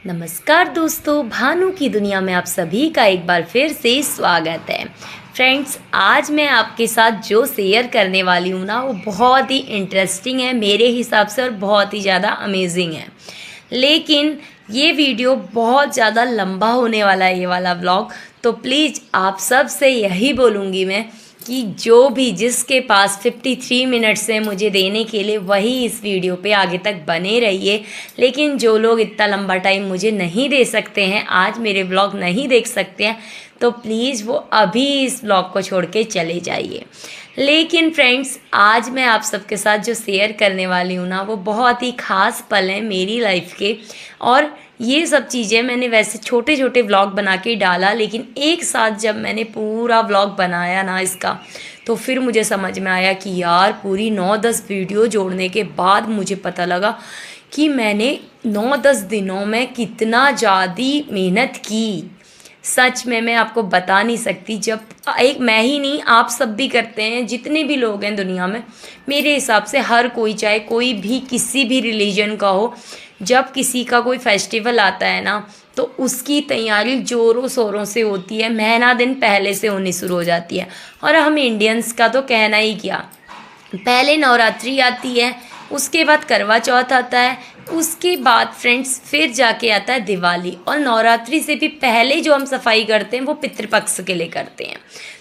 नमस्कार दोस्तों, भानु की दुनिया में आप सभी का एक बार फिर से स्वागत है। फ्रेंड्स, आज मैं आपके साथ जो शेयर करने वाली हूँ ना, वो बहुत ही इंटरेस्टिंग है मेरे हिसाब से और बहुत ही ज़्यादा अमेजिंग है। लेकिन ये वीडियो बहुत ज़्यादा लंबा होने वाला है, ये वाला व्लॉग। तो प्लीज़ आप सब से यही बोलूँगी मैं कि जो भी जिसके पास 53 मिनट्स हैं मुझे देने के लिए, वही इस वीडियो पे आगे तक बने रहिए। लेकिन जो लोग इतना लंबा टाइम मुझे नहीं दे सकते हैं, आज मेरे व्लॉग नहीं देख सकते हैं, तो प्लीज़ वो अभी इस व्लॉग को छोड़ के चले जाइए। लेकिन फ्रेंड्स, आज मैं आप सबके साथ जो शेयर करने वाली हूँ ना, वो बहुत ही ख़ास पल हैं मेरी लाइफ के। और ये सब चीज़ें मैंने वैसे छोटे छोटे व्लॉग बना के डाला, लेकिन एक साथ जब मैंने पूरा व्लॉग बनाया ना इसका, तो फिर मुझे समझ में आया कि यार पूरी 9-10 वीडियो जोड़ने के बाद मुझे पता लगा कि मैंने 9-10 दिनों में कितना ज़्यादा मेहनत की। सच में मैं आपको बता नहीं सकती। जब एक मैं ही नहीं, आप सब भी करते हैं, जितने भी लोग हैं दुनिया में, मेरे हिसाब से हर कोई, चाहे कोई भी किसी भी रिलीजन का हो, जब किसी का कोई फेस्टिवल आता है ना, तो उसकी तैयारी ज़ोरों शोरों से होती है, महीना दिन पहले से होनी शुरू हो जाती है। और हम इंडियंस का तो कहना ही क्या, पहले नवरात्रि आती है, उसके बाद करवा चौथ आता है, उसके बाद फ्रेंड्स फिर जाके आता है दिवाली। और नवरात्रि से भी पहले जो हम सफाई करते हैं वो पितृपक्ष के लिए करते हैं।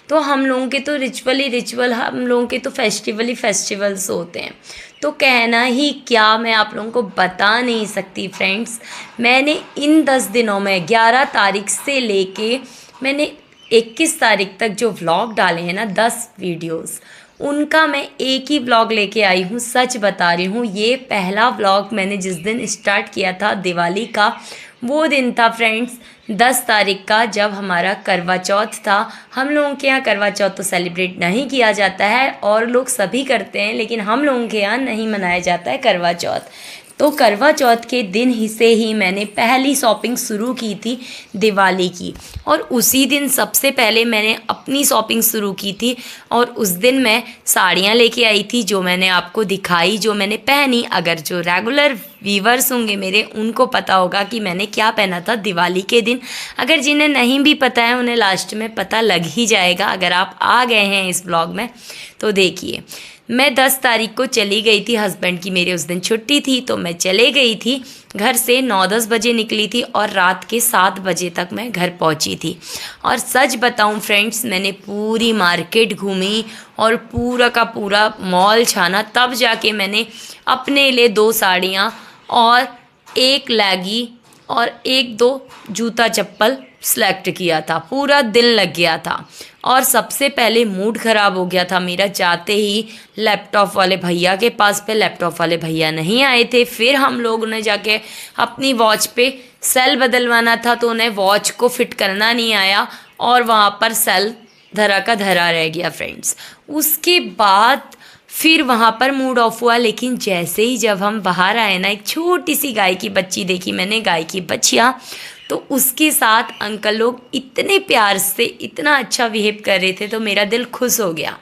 तो हम लोगों के तो रिचुअल ही रिचुअल, हम लोगों के तो फेस्टिवल ही फेस्टिवल्स होते हैं। तो कहना ही क्या, मैं आप लोगों को बता नहीं सकती फ्रेंड्स। मैंने इन 10 दिनों में 11 तारीख से लेके मैंने 21 तारीख तक जो व्लॉग डाले हैं ना, 10 वीडियोस, उनका मैं एक ही व्लॉग लेके आई हूँ। सच बता रही हूँ, ये पहला व्लॉग मैंने जिस दिन स्टार्ट किया था दिवाली का, वो दिन था फ्रेंड्स 10 तारीख का, जब हमारा करवा चौथ था। हम लोगों के यहाँ करवा चौथ तो सेलिब्रेट नहीं किया जाता है, और लोग सभी करते हैं, लेकिन हम लोगों के यहाँ नहीं मनाया जाता है करवा चौथ। तो करवा चौथ के दिन ही से ही मैंने पहली शॉपिंग शुरू की थी दिवाली की, और उसी दिन सबसे पहले मैंने अपनी शॉपिंग शुरू की थी। और उस दिन मैं साड़ियाँ लेके आई थी, जो मैंने आपको दिखाई, जो मैंने पहनी। अगर जो रेगुलर व्यूवर्स होंगे मेरे, उनको पता होगा कि मैंने क्या पहना था दिवाली के दिन। अगर जिन्हें नहीं भी पता है, उन्हें लास्ट में पता लग ही जाएगा अगर आप आ गए हैं इस ब्लॉग में। तो देखिए, मैं 10 तारीख को चली गई थी, हस्बैंड की मेरे उस दिन छुट्टी थी, तो मैं चले गई थी घर से। 9-10 बजे निकली थी और रात के 7 बजे तक मैं घर पहुंची थी। और सच बताऊं फ्रेंड्स, मैंने पूरी मार्केट घूमी और पूरा का पूरा मॉल छाना, तब जाके मैंने अपने लिए 2 साड़ियाँ और 1 लैगी और 1-2 जूता चप्पल सेलेक्ट किया था। पूरा दिन लग गया था। और सबसे पहले मूड ख़राब हो गया था मेरा जाते ही लैपटॉप वाले भैया के पास पे। लैपटॉप वाले भैया नहीं आए थे। फिर हम लोगों ने जाके अपनी वॉच पे सेल बदलवाना था, तो उन्हें वॉच को फिट करना नहीं आया, और वहाँ पर सेल धरा का धरा रह गया फ्रेंड्स। उसके बाद फिर वहाँ पर मूड ऑफ हुआ। लेकिन जैसे ही जब हम बाहर आए ना, एक छोटी सी गाय की बच्ची देखी मैंने, गाय की बच्चियाँ, तो उसके साथ अंकल लोग इतने प्यार से इतना अच्छा बिहेव कर रहे थे, तो मेरा दिल खुश हो गया।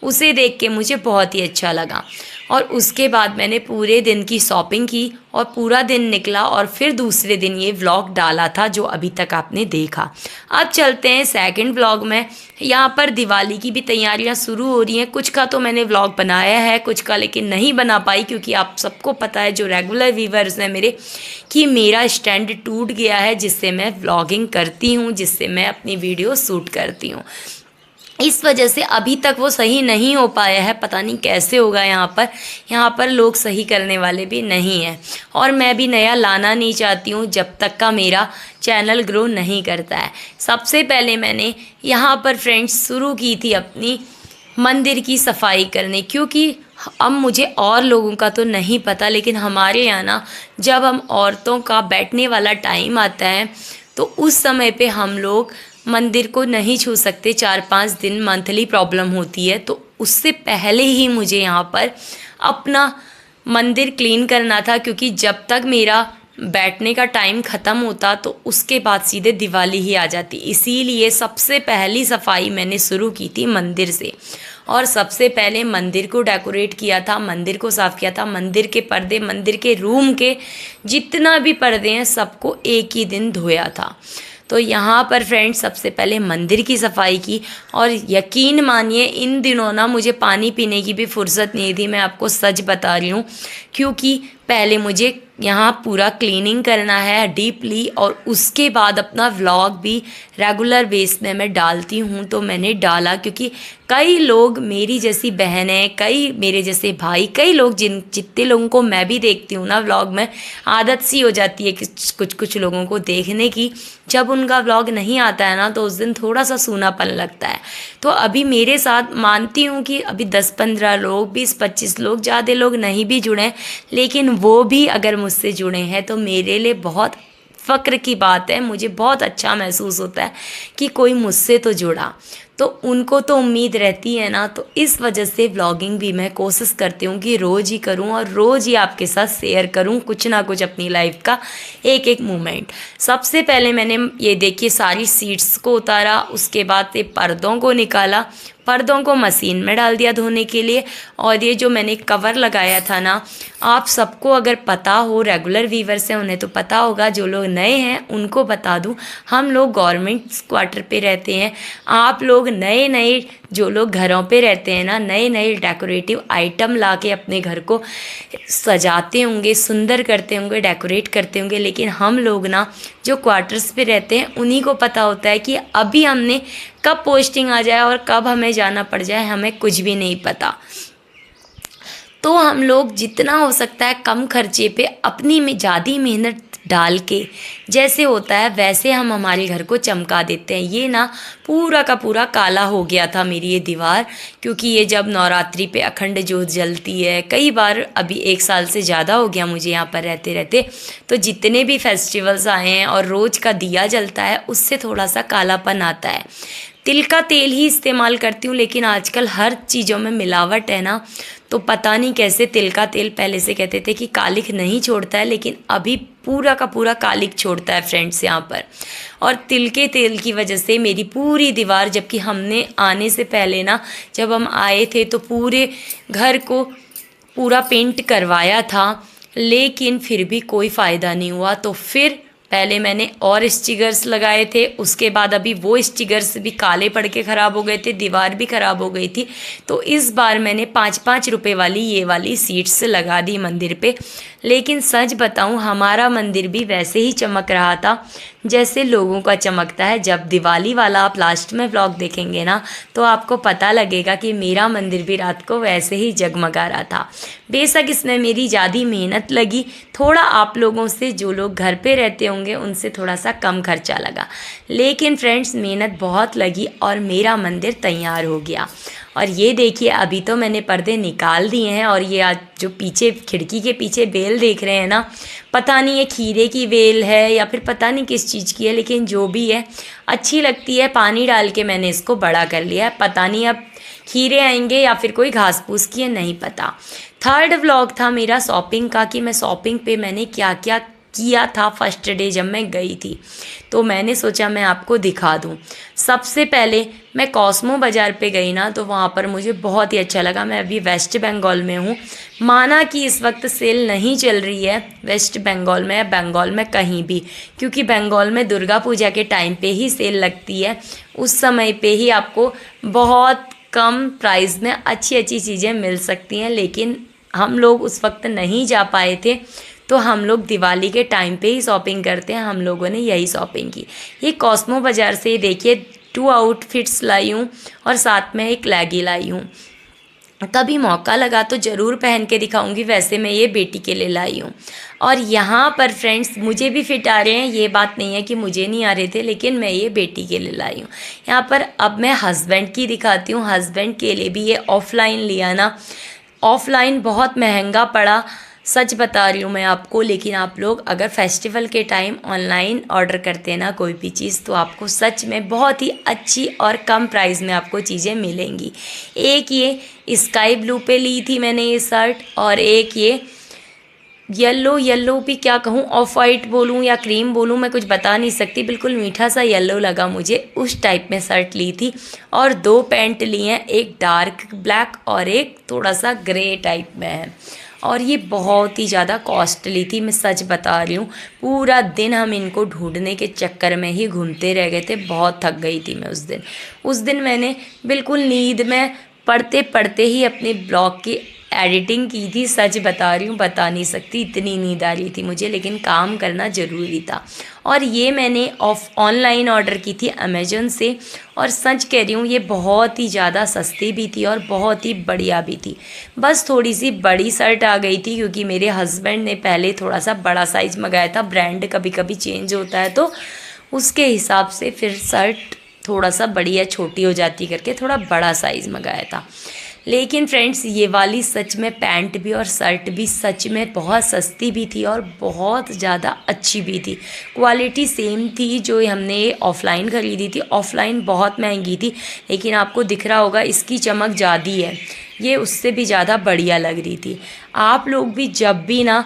उसे देख के मुझे बहुत ही अच्छा लगा। और उसके बाद मैंने पूरे दिन की शॉपिंग की और पूरा दिन निकला, और फिर दूसरे दिन ये व्लॉग डाला था जो अभी तक आपने देखा। अब चलते हैं सेकंड व्लॉग में। यहाँ पर दिवाली की भी तैयारियाँ शुरू हो रही हैं। कुछ का तो मैंने व्लॉग बनाया है, कुछ का लेकिन नहीं बना पाई, क्योंकि आप सबको पता है, जो रेगुलर व्यूवर्स हैं मेरे, कि मेरा स्टैंड टूट गया है, जिससे मैं व्लॉगिंग करती हूँ, जिससे मैं अपनी वीडियो शूट करती हूँ। इस वजह से अभी तक वो सही नहीं हो पाया है। पता नहीं कैसे होगा। यहाँ पर लोग सही करने वाले भी नहीं हैं, और मैं भी नया लाना नहीं चाहती हूँ जब तक का मेरा चैनल ग्रो नहीं करता है। सबसे पहले मैंने यहाँ पर फ्रेंड्स शुरू की थी अपनी मंदिर की सफाई करने, क्योंकि अब मुझे और लोगों का तो नहीं पता, लेकिन हमारे यहाँ ना, जब हम औरतों का बैठने वाला टाइम आता है, तो उस समय पे हम लोग मंदिर को नहीं छू सकते। 4-5 दिन मंथली प्रॉब्लम होती है। तो उससे पहले ही मुझे यहाँ पर अपना मंदिर क्लीन करना था, क्योंकि जब तक मेरा बैठने का टाइम ख़त्म होता, तो उसके बाद सीधे दिवाली ही आ जाती। इसीलिए सबसे पहली सफाई मैंने शुरू की थी मंदिर से। और सबसे पहले मंदिर को डेकोरेट किया था, मंदिर को साफ़ किया था। मंदिर के पर्दे, मंदिर के रूम के जितना भी पर्दे हैं सबको एक ही दिन धोया था। तो यहाँ पर फ्रेंड्स सबसे पहले मंदिर की सफाई की, और यकीन मानिए इन दिनों ना मुझे पानी पीने की भी फुर्सत नहीं थी, मैं आपको सच बता रही हूँ, क्योंकि पहले मुझे यहाँ पूरा क्लीनिंग करना है डीपली, और उसके बाद अपना व्लॉग भी रेगुलर बेस में मैं डालती हूँ। तो मैंने डाला क्योंकि कई लोग मेरी जैसी बहनें, कई मेरे जैसे भाई, कई लोग जितने लोगों को मैं भी देखती हूँ ना व्लॉग में, आदत सी हो जाती है कि कुछ लोगों को देखने की, जब उनका व्लॉग नहीं आता है ना तो उस दिन थोड़ा सा सूनापन लगता है। तो अभी मेरे साथ मानती हूँ कि अभी 10-15 लोग, 20-25 लोग, ज़्यादा लोग नहीं भी जुड़े, लेकिन वो भी अगर मुझसे जुड़े हैं तो मेरे लिए बहुत फ़क्र की बात है। मुझे बहुत अच्छा महसूस होता है कि कोई मुझसे तो जुड़ा, तो उनको तो उम्मीद रहती है ना। तो इस वजह से व्लॉगिंग भी मैं कोशिश करती हूँ कि रोज़ ही करूँ और रोज़ ही आपके साथ शेयर करूँ कुछ ना कुछ अपनी लाइफ का एक एक मोमेंट। सबसे पहले मैंने ये देखिए सारी सीट्स को उतारा, उसके बाद ये पर्दों को निकाला, पर्दों को मशीन में डाल दिया धोने के लिए। और ये जो मैंने कवर लगाया था ना, आप सबको अगर पता हो, रेगुलर व्यूवर्स हैं उन्हें तो पता होगा, जो लोग नए हैं उनको बता दूं, हम लोग गवर्नमेंट क्वार्टर पे रहते हैं। आप लोग नए नए जो लोग घरों पे रहते हैं ना, नए नए डेकोरेटिव आइटम ला के अपने घर को सजाते होंगे, सुंदर करते होंगे, डेकोरेट करते होंगे, लेकिन हम लोग ना जो क्वार्टर्स पे रहते हैं उन्हीं को पता होता है कि अभी हमने कब पोस्टिंग आ जाए और कब हमें जाना पड़ जाए, हमें कुछ भी नहीं पता। तो हम लोग जितना हो सकता है कम खर्चे पे अपनी में ज़्यादा मेहनत डाल के, जैसे होता है वैसे हम हमारे घर को चमका देते हैं। ये ना पूरा का पूरा काला हो गया था मेरी ये दीवार, क्योंकि ये जब नवरात्रि पे अखंड ज्योत जलती है, कई बार अभी 1 साल से ज़्यादा हो गया मुझे यहाँ पर रहते रहते, तो जितने भी फेस्टिवल्स आए हैं और रोज़ का दिया जलता है उससे थोड़ा सा कालापन आता है। तिल का तेल ही इस्तेमाल करती हूँ, लेकिन आजकल हर चीज़ों में मिलावट है ना, तो पता नहीं कैसे तिल का तेल पहले से कहते थे कि कालिक नहीं छोड़ता है, लेकिन अभी पूरा का पूरा कालिक छोड़ता है फ्रेंड्स यहाँ पर। और तिल के तेल की वजह से मेरी पूरी दीवार, जबकि हमने आने से पहले ना जब हम आए थे तो पूरे घर को पूरा पेंट करवाया था, लेकिन फिर भी कोई फ़ायदा नहीं हुआ। तो फिर पहले मैंने और स्टिकर्स लगाए थे, उसके बाद अभी वो स्टिकर्स भी काले पड़ के ख़राब हो गए थे, दीवार भी ख़राब हो गई थी। तो इस बार मैंने 5-5 रुपए वाली ये वाली सीट्स लगा दी मंदिर पे। लेकिन सच बताऊं, हमारा मंदिर भी वैसे ही चमक रहा था जैसे लोगों का चमकता है। जब दिवाली वाला आप लास्ट में व्लॉग देखेंगे ना तो आपको पता लगेगा कि मेरा मंदिर भी रात को वैसे ही जगमगा रहा था। बेशक इसमें मेरी ज़्यादा मेहनत लगी, थोड़ा आप लोगों से जो लोग घर पे रहते होंगे उनसे थोड़ा सा कम खर्चा लगा, लेकिन फ्रेंड्स मेहनत बहुत लगी और मेरा मंदिर तैयार हो गया। और ये देखिए अभी तो मैंने पर्दे निकाल दिए हैं, और ये आज जो पीछे खिड़की के पीछे बेल देख रहे हैं ना, पता नहीं ये खीरे की बेल है या फिर पता नहीं किस चीज़ की है, लेकिन जो भी है अच्छी लगती है। पानी डाल के मैंने इसको बड़ा कर लिया है, पता नहीं अब खीरे आएंगे या फिर कोई घास फूस की है, नहीं पता। थर्ड व्लॉग था मेरा शॉपिंग का, कि मैं शॉपिंग पे मैंने क्या क्या किया था फर्स्ट डे जब मैं गई थी, तो मैंने सोचा मैं आपको दिखा दूं। सबसे पहले मैं कॉस्मो बाज़ार पे गई ना, तो वहाँ पर मुझे बहुत ही अच्छा लगा। मैं अभी वेस्ट बंगाल में हूँ, माना कि इस वक्त सेल नहीं चल रही है वेस्ट बंगाल में या बंगाल में कहीं भी, क्योंकि बंगाल में दुर्गा पूजा के टाइम पे ही सेल लगती है। उस समय पे ही आपको बहुत कम प्राइस में अच्छी अच्छी चीज़ें मिल सकती हैं, लेकिन हम लोग उस वक्त नहीं जा पाए थे, तो हम लोग दिवाली के टाइम पे ही शॉपिंग करते हैं। हम लोगों ने यही शॉपिंग की। ये कॉस्मो बाज़ार से देखिए 2 आउटफिट्स लाई हूँ और साथ में एक लेगी लाई हूँ। कभी मौका लगा तो ज़रूर पहन के दिखाऊंगी, वैसे मैं ये बेटी के लिए लाई हूँ। और यहाँ पर फ्रेंड्स मुझे भी फिट आ रहे हैं, ये बात नहीं है कि मुझे नहीं आ रहे थे, लेकिन मैं ये बेटी के लिए लाई हूँ। यहाँ पर अब मैं हस्बैंड की दिखाती हूँ। हस्बैंड के लिए भी ये ऑफलाइन लिया ना, ऑफलाइन बहुत महंगा पड़ा, सच बता रही हूँ मैं आपको। लेकिन आप लोग अगर फेस्टिवल के टाइम ऑनलाइन ऑर्डर करते हैं ना कोई भी चीज़, तो आपको सच में बहुत ही अच्छी और कम प्राइस में आपको चीज़ें मिलेंगी। एक ये स्काई ब्लू पे ली थी मैंने ये शर्ट, और एक ये येलो येलो भी क्या कहूँ, ऑफ वाइट बोलूँ या क्रीम बोलूँ, मैं कुछ बता नहीं सकती, बिल्कुल मीठा सा येलो लगा मुझे। उस टाइप में शर्ट ली थी और 2 पैंट ली हैं, एक डार्क ब्लैक और एक थोड़ा सा ग्रे टाइप में है। और ये बहुत ही ज़्यादा कॉस्टली थी, मैं सच बता रही हूँ। पूरा दिन हम इनको ढूंढने के चक्कर में ही घूमते रह गए थे, बहुत थक गई थी मैं उस दिन मैंने बिल्कुल नींद में पढ़ते पढ़ते ही अपने ब्लॉग की एडिटिंग की थी। सच बता रही हूँ, बता नहीं सकती, इतनी नींद आ रही थी मुझे, लेकिन काम करना ज़रूरी था। और ये मैंने ऑनलाइन ऑर्डर की थी अमेज़न से, और सच कह रही हूँ ये बहुत ही ज़्यादा सस्ती भी थी और बहुत ही बढ़िया भी थी। बस थोड़ी सी बड़ी शर्ट आ गई थी, क्योंकि मेरे हस्बैंड ने पहले थोड़ा सा बड़ा साइज़ मंगाया था। ब्रांड कभी कभी चेंज होता है, तो उसके हिसाब से फिर शर्ट थोड़ा सा बड़ी या छोटी हो जाती करके थोड़ा बड़ा साइज़ मंगाया था। लेकिन फ्रेंड्स, ये वाली सच में पैंट भी और शर्ट भी सच में बहुत सस्ती भी थी और बहुत ज़्यादा अच्छी भी थी। क्वालिटी सेम थी जो हमने ऑफ़लाइन ख़रीदी थी। ऑफ़लाइन बहुत महंगी थी, लेकिन आपको दिख रहा होगा इसकी चमक ज़्यादा है, ये उससे भी ज़्यादा बढ़िया लग रही थी। आप लोग भी जब भी ना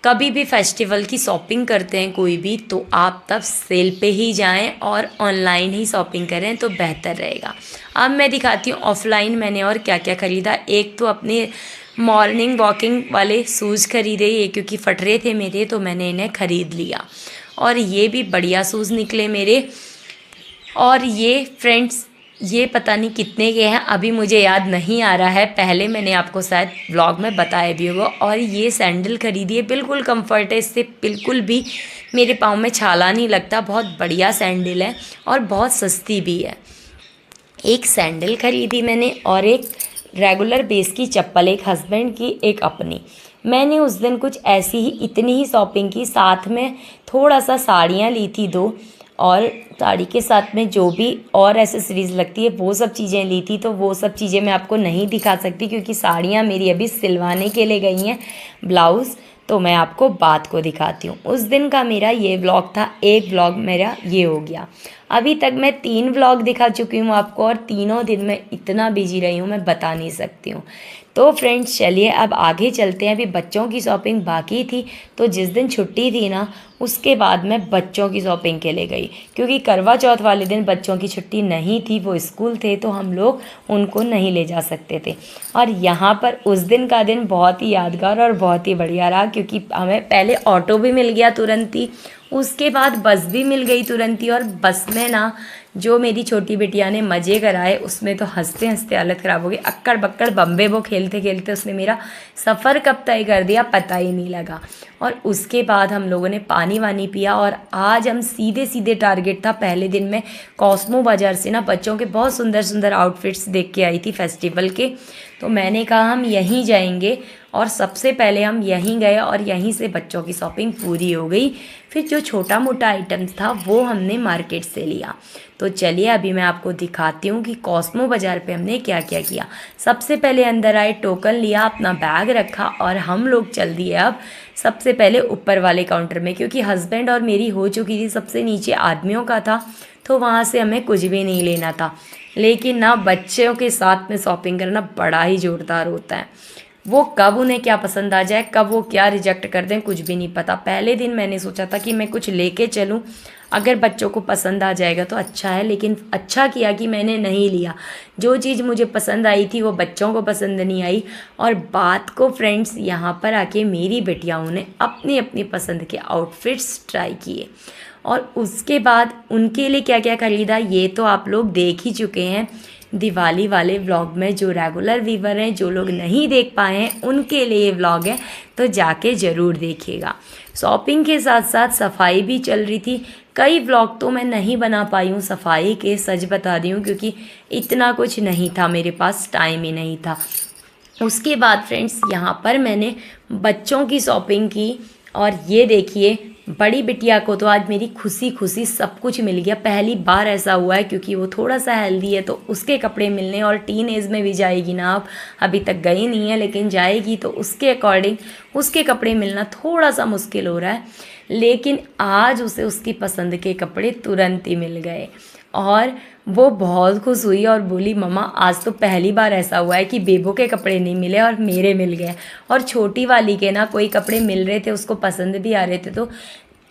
कभी भी फेस्टिवल की शॉपिंग करते हैं कोई भी, तो आप तब सेल पे ही जाएं और ऑनलाइन ही शॉपिंग करें तो बेहतर रहेगा। अब मैं दिखाती हूँ ऑफलाइन मैंने और क्या क्या ख़रीदा। एक तो अपने मॉर्निंग वॉकिंग वाले शूज़ ख़रीदे, ये क्योंकि फट रहे थे मेरे, तो मैंने इन्हें ख़रीद लिया। और ये भी बढ़िया शूज़ निकले मेरे। और ये फ्रेंड्स, ये पता नहीं कितने के हैं, अभी मुझे याद नहीं आ रहा है, पहले मैंने आपको शायद व्लॉग में बताया भी होगा। और ये सैंडल खरीदी है, बिल्कुल कंफर्ट है, इससे बिल्कुल भी मेरे पाँव में छाला नहीं लगता। बहुत बढ़िया सैंडल है और बहुत सस्ती भी है। एक सैंडल खरीदी मैंने और एक रेगुलर बेस की चप्पल, एक हस्बैंड की एक अपनी। मैंने उस दिन कुछ ऐसी ही इतनी ही शॉपिंग की, साथ में थोड़ा सा साड़ियाँ ली थी 2, और साड़ी के साथ में जो भी और एसेसरीज़ लगती है वो सब चीज़ें ली थी। तो वो सब चीज़ें मैं आपको नहीं दिखा सकती, क्योंकि साड़ियाँ मेरी अभी सिलवाने के लिए गई हैं, ब्लाउज़। तो मैं आपको बात को दिखाती हूँ। उस दिन का मेरा ये व्लॉग था, एक व्लॉग मेरा ये हो गया। अभी तक मैं 3 व्लॉग दिखा चुकी हूँ आपको, और तीनों दिन मैं इतना बिजी रही हूँ मैं बता नहीं सकती हूँ। तो फ्रेंड्स चलिए अब आगे चलते हैं। अभी बच्चों की शॉपिंग बाकी थी, तो जिस दिन छुट्टी थी ना, उसके बाद मैं बच्चों की शॉपिंग के लिए गई, क्योंकि करवा चौथ वाले दिन बच्चों की छुट्टी नहीं थी, वो स्कूल थे, तो हम लोग उनको नहीं ले जा सकते थे। और यहाँ पर उस दिन का दिन बहुत ही यादगार और बहुत ही बढ़िया रहा, क्योंकि हमें पहले ऑटो भी मिल गया तुरंत ही, उसके बाद बस भी मिल गई तुरंत ही। और बस में ना जो मेरी छोटी बिटिया ने मज़े कराए, उसमें तो हंसते हंसते हालत ख़राब हो गई। अक्कड़ बक्कड़ बम्बे वो खेलते खेलते उसने मेरा सफ़र कब तय कर दिया पता ही नहीं लगा। और उसके बाद हम लोगों ने पानी वानी पिया, और आज हम सीधे सीधे टारगेट था पहले दिन में कॉस्मो बाज़ार से ना बच्चों के बहुत सुंदर सुंदर आउटफिट्स देख के आई थी फेस्टिवल के। तो मैंने कहा हम यहीं जाएंगे, और सबसे पहले हम यहीं गए और यहीं से बच्चों की शॉपिंग पूरी हो गई। फिर जो छोटा मोटा आइटम्स था वो हमने मार्केट से लिया। तो चलिए अभी मैं आपको दिखाती हूँ कि कॉस्मो बाज़ार पे हमने क्या क्या किया। सबसे पहले अंदर आए, टोकन लिया, अपना बैग रखा, और हम लोग चल दिए अब सबसे पहले ऊपर वाले काउंटर में, क्योंकि हस्बैंड और मेरी हो चुकी थी, सबसे नीचे आदमियों का था, तो वहाँ से हमें कुछ भी नहीं लेना था। लेकिन ना बच्चों के साथ में शॉपिंग करना बड़ा ही ज़ोरदार होता है। वो कब उन्हें क्या पसंद आ जाए, कब वो क्या रिजेक्ट कर दें, कुछ भी नहीं पता। पहले दिन मैंने सोचा था कि मैं कुछ लेके चलूं, अगर बच्चों को पसंद आ जाएगा तो अच्छा है, लेकिन अच्छा किया कि मैंने नहीं लिया। जो चीज़ मुझे पसंद आई थी वो बच्चों को पसंद नहीं आई। और बात को फ्रेंड्स, यहाँ पर आके मेरी बेटियाओं ने अपनी अपनी पसंद के आउटफिट्स ट्राई किए, और उसके बाद उनके लिए क्या क्या खरीदा ये तो आप लोग देख ही चुके हैं दिवाली वाले व्लॉग में। जो रेगुलर व्यूवर हैं, जो लोग नहीं देख पाए हैं, उनके लिए ये व्लॉग है, तो जाके ज़रूर देखिएगा। शॉपिंग के साथ साथ सफाई भी चल रही थी। कई व्लॉग तो मैं नहीं बना पाई हूँ सफाई के, सच बता रही हूँ, क्योंकि इतना कुछ नहीं था मेरे पास, टाइम ही नहीं था। उसके बाद फ्रेंड्स यहाँ पर मैंने बच्चों की शॉपिंग की, और ये देखिए बड़ी बिटिया को तो आज मेरी खुशी खुशी सब कुछ मिल गया। पहली बार ऐसा हुआ है, क्योंकि वो थोड़ा सा हेल्दी है, तो उसके कपड़े मिलने, और टीन एज में भी जाएगी ना, अब अभी तक गई नहीं है लेकिन जाएगी, तो उसके अकॉर्डिंग उसके कपड़े मिलना थोड़ा सा मुश्किल हो रहा है। लेकिन आज उसे उसकी पसंद के कपड़े तुरंत ही मिल गए। और वो बहुत खुश हुई और बोली मम्मा आज तो पहली बार ऐसा हुआ है कि बेबो के कपड़े नहीं मिले और मेरे मिल गए। और छोटी वाली के ना कोई कपड़े मिल रहे थे, उसको पसंद भी आ रहे थे। तो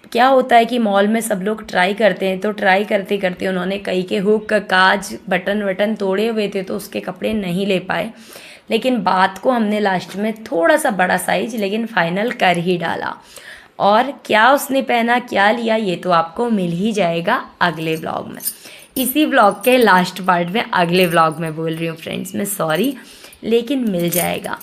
क्या होता है कि मॉल में सब लोग ट्राई करते हैं, तो ट्राई करते करते उन्होंने कई के हुक काज बटन वटन तोड़े हुए थे, तो उसके कपड़े नहीं ले पाए। लेकिन बात को हमने लास्ट में थोड़ा सा बड़ा साइज लेकिन फाइनल कर ही डाला। और क्या उसने पहना, क्या लिया, ये तो आपको मिल ही जाएगा अगले व्लॉग में। इसी व्लॉग के लास्ट पार्ट में, अगले व्लॉग में बोल रही हूँ फ्रेंड्स, मैं सॉरी, लेकिन मिल जाएगा।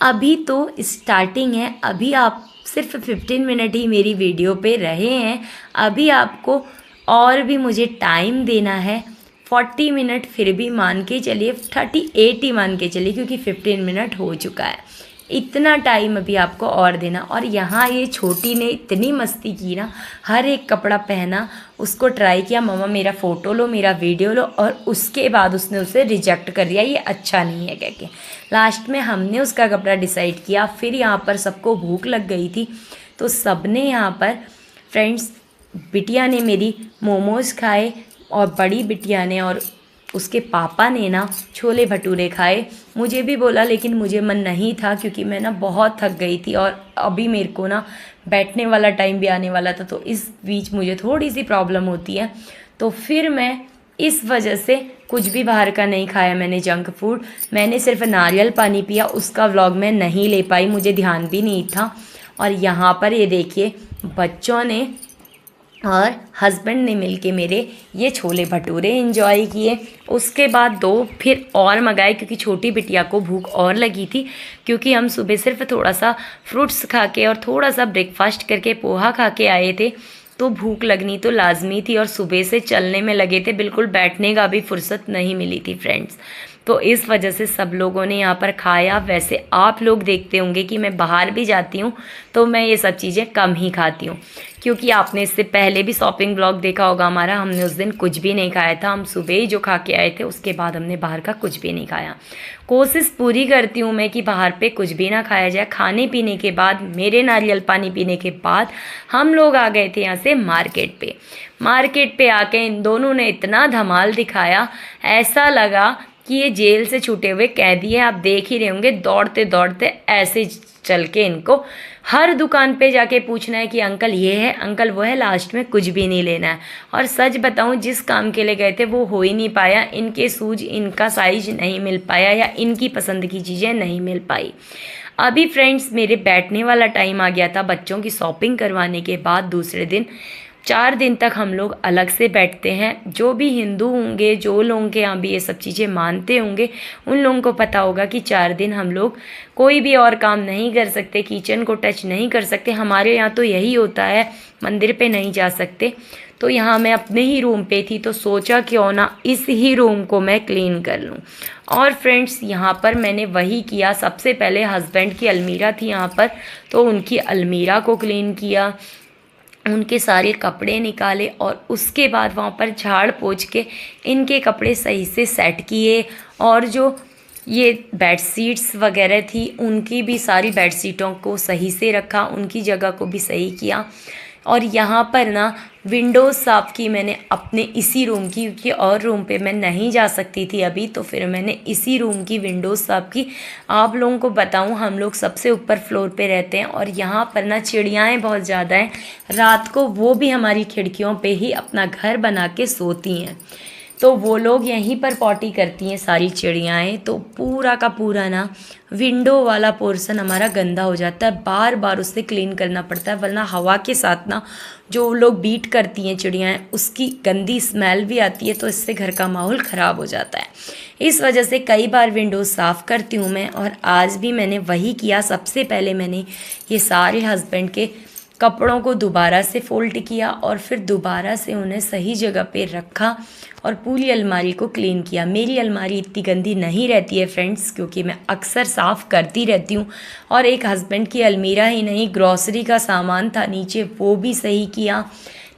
अभी तो स्टार्टिंग है, अभी आप सिर्फ 15 मिनट ही मेरी वीडियो पे रहे हैं। अभी आपको और भी मुझे टाइम देना है, 40 मिनट फिर भी मान के चलिए, 38 ही मान के चलिए, क्योंकि 15 मिनट हो चुका है। इतना टाइम अभी आपको और देना। और यहाँ ये छोटी ने इतनी मस्ती की ना, हर एक कपड़ा पहना, उसको ट्राई किया, मम्मा मेरा फ़ोटो लो, मेरा वीडियो लो, और उसके बाद उसने उसे रिजेक्ट कर दिया, ये अच्छा नहीं है कह के। लास्ट में हमने उसका कपड़ा डिसाइड किया। फिर यहाँ पर सबको भूख लग गई थी, तो सबने यहाँ पर फ्रेंड्स, बिटिया ने मेरी मोमोज़ खाए और बड़ी बिटिया ने और उसके पापा ने ना छोले भटूरे खाए। मुझे भी बोला, लेकिन मुझे मन नहीं था, क्योंकि मैं ना बहुत थक गई थी और अभी मेरे को ना बैठने वाला टाइम भी आने वाला था, तो इस बीच मुझे थोड़ी सी प्रॉब्लम होती है। तो फिर मैं इस वजह से कुछ भी बाहर का नहीं खाया मैंने, जंक फूड। मैंने सिर्फ नारियल पानी पिया, उसका व्लॉग मैं नहीं ले पाई, मुझे ध्यान भी नहीं था। और यहाँ पर ये देखिए, बच्चों ने और हस्बैंड ने मिलके मेरे ये छोले भटूरे एंजॉय किए। उसके बाद 2 फिर और मंगाए, क्योंकि छोटी बिटिया को भूख और लगी थी, क्योंकि हम सुबह सिर्फ थोड़ा सा फ्रूट्स खा के और थोड़ा सा ब्रेकफास्ट करके पोहा खा के आए थे, तो भूख लगनी तो लाजमी थी। और सुबह से चलने में लगे थे, बिल्कुल बैठने का भी फुर्सत नहीं मिली थी फ्रेंड्स। तो इस वजह से सब लोगों ने यहाँ पर खाया। वैसे आप लोग देखते होंगे कि मैं बाहर भी जाती हूँ तो मैं ये सब चीज़ें कम ही खाती हूँ, क्योंकि आपने इससे पहले भी शॉपिंग ब्लॉग देखा होगा हमारा, हमने उस दिन कुछ भी नहीं खाया था। हम सुबह ही जो खा के आए थे, उसके बाद हमने बाहर का कुछ भी नहीं खाया। कोशिश पूरी करती हूँ मैं कि बाहर पे कुछ भी ना खाया जाए। खाने पीने के बाद, मेरे नारियल पानी पीने के बाद, हम लोग आ गए थे यहाँ से मार्केट पे आके इन दोनों ने इतना धमाल दिखाया, ऐसा लगा कि ये जेल से छूटे हुए कैदी है। आप देख ही रहे होंगे, दौड़ते दौड़ते ऐसे चल के इनको हर दुकान पे जाके पूछना है कि अंकल ये है, अंकल वो है, लास्ट में कुछ भी नहीं लेना है। और सच बताऊं, जिस काम के लिए गए थे वो हो ही नहीं पाया। इनके सूज, इनका साइज नहीं मिल पाया, या इनकी पसंद की चीज़ें नहीं मिल पाई। अभी फ्रेंड्स, मेरे बैठने वाला टाइम आ गया था। बच्चों की शॉपिंग करवाने के बाद दूसरे दिन 4 दिन तक हम लोग अलग से बैठते हैं। जो भी हिंदू होंगे, जो लोगों के यहाँ भी ये सब चीज़ें मानते होंगे, उन लोगों को पता होगा कि 4 दिन हम लोग कोई भी और काम नहीं कर सकते, किचन को टच नहीं कर सकते। हमारे यहाँ तो यही होता है, मंदिर पे नहीं जा सकते। तो यहाँ मैं अपने ही रूम पे थी, तो सोचा क्यों ना इस ही रूम को मैं क्लीन कर लूँ। और फ्रेंड्स, यहाँ पर मैंने वही किया। सबसे पहले हस्बैंड की अलमीरा थी यहाँ पर, तो उनकी अलमीरा को क्लीन किया, उनके सारे कपड़े निकाले, और उसके बाद वहाँ पर झाड़ पोंछ के इनके कपड़े सही से सेट किए। और जो ये बेडशीट्स वगैरह थी, उनकी भी सारी बेडशीटों को सही से रखा, उनकी जगह को भी सही किया। और यहाँ पर ना विंडोज़ साफ़ की मैंने अपने इसी रूम की, क्योंकि और रूम पे मैं नहीं जा सकती थी अभी, तो फिर मैंने इसी रूम की विंडोज़ साफ़ की। आप लोगों को बताऊं, हम लोग सबसे ऊपर फ्लोर पे रहते हैं, और यहाँ पर ना चिड़ियाएँ बहुत ज़्यादा हैं। रात को वो भी हमारी खिड़कियों पे ही अपना घर बना के सोती हैं, तो वो लोग यहीं पर पॉटी करती हैं सारी चिड़ियाएँ। तो पूरा का पूरा ना विंडो वाला पोर्शन हमारा गंदा हो जाता है, बार बार उसे क्लीन करना पड़ता है, वरना हवा के साथ ना जो लोग बीट करती हैं चिड़ियाएँ, उसकी गंदी स्मेल भी आती है, तो इससे घर का माहौल ख़राब हो जाता है। इस वजह से कई बार विंडोज़ साफ़ करती हूँ मैं, और आज भी मैंने वही किया। सबसे पहले मैंने ये सारे हस्बैंड के कपड़ों को दोबारा से फोल्ड किया, और फिर दोबारा से उन्हें सही जगह पे रखा, और पूरी अलमारी को क्लीन किया। मेरी अलमारी इतनी गंदी नहीं रहती है फ्रेंड्स, क्योंकि मैं अक्सर साफ़ करती रहती हूँ। और एक हस्बैंड की अलमीरा ही नहीं, ग्रॉसरी का सामान था नीचे, वो भी सही किया।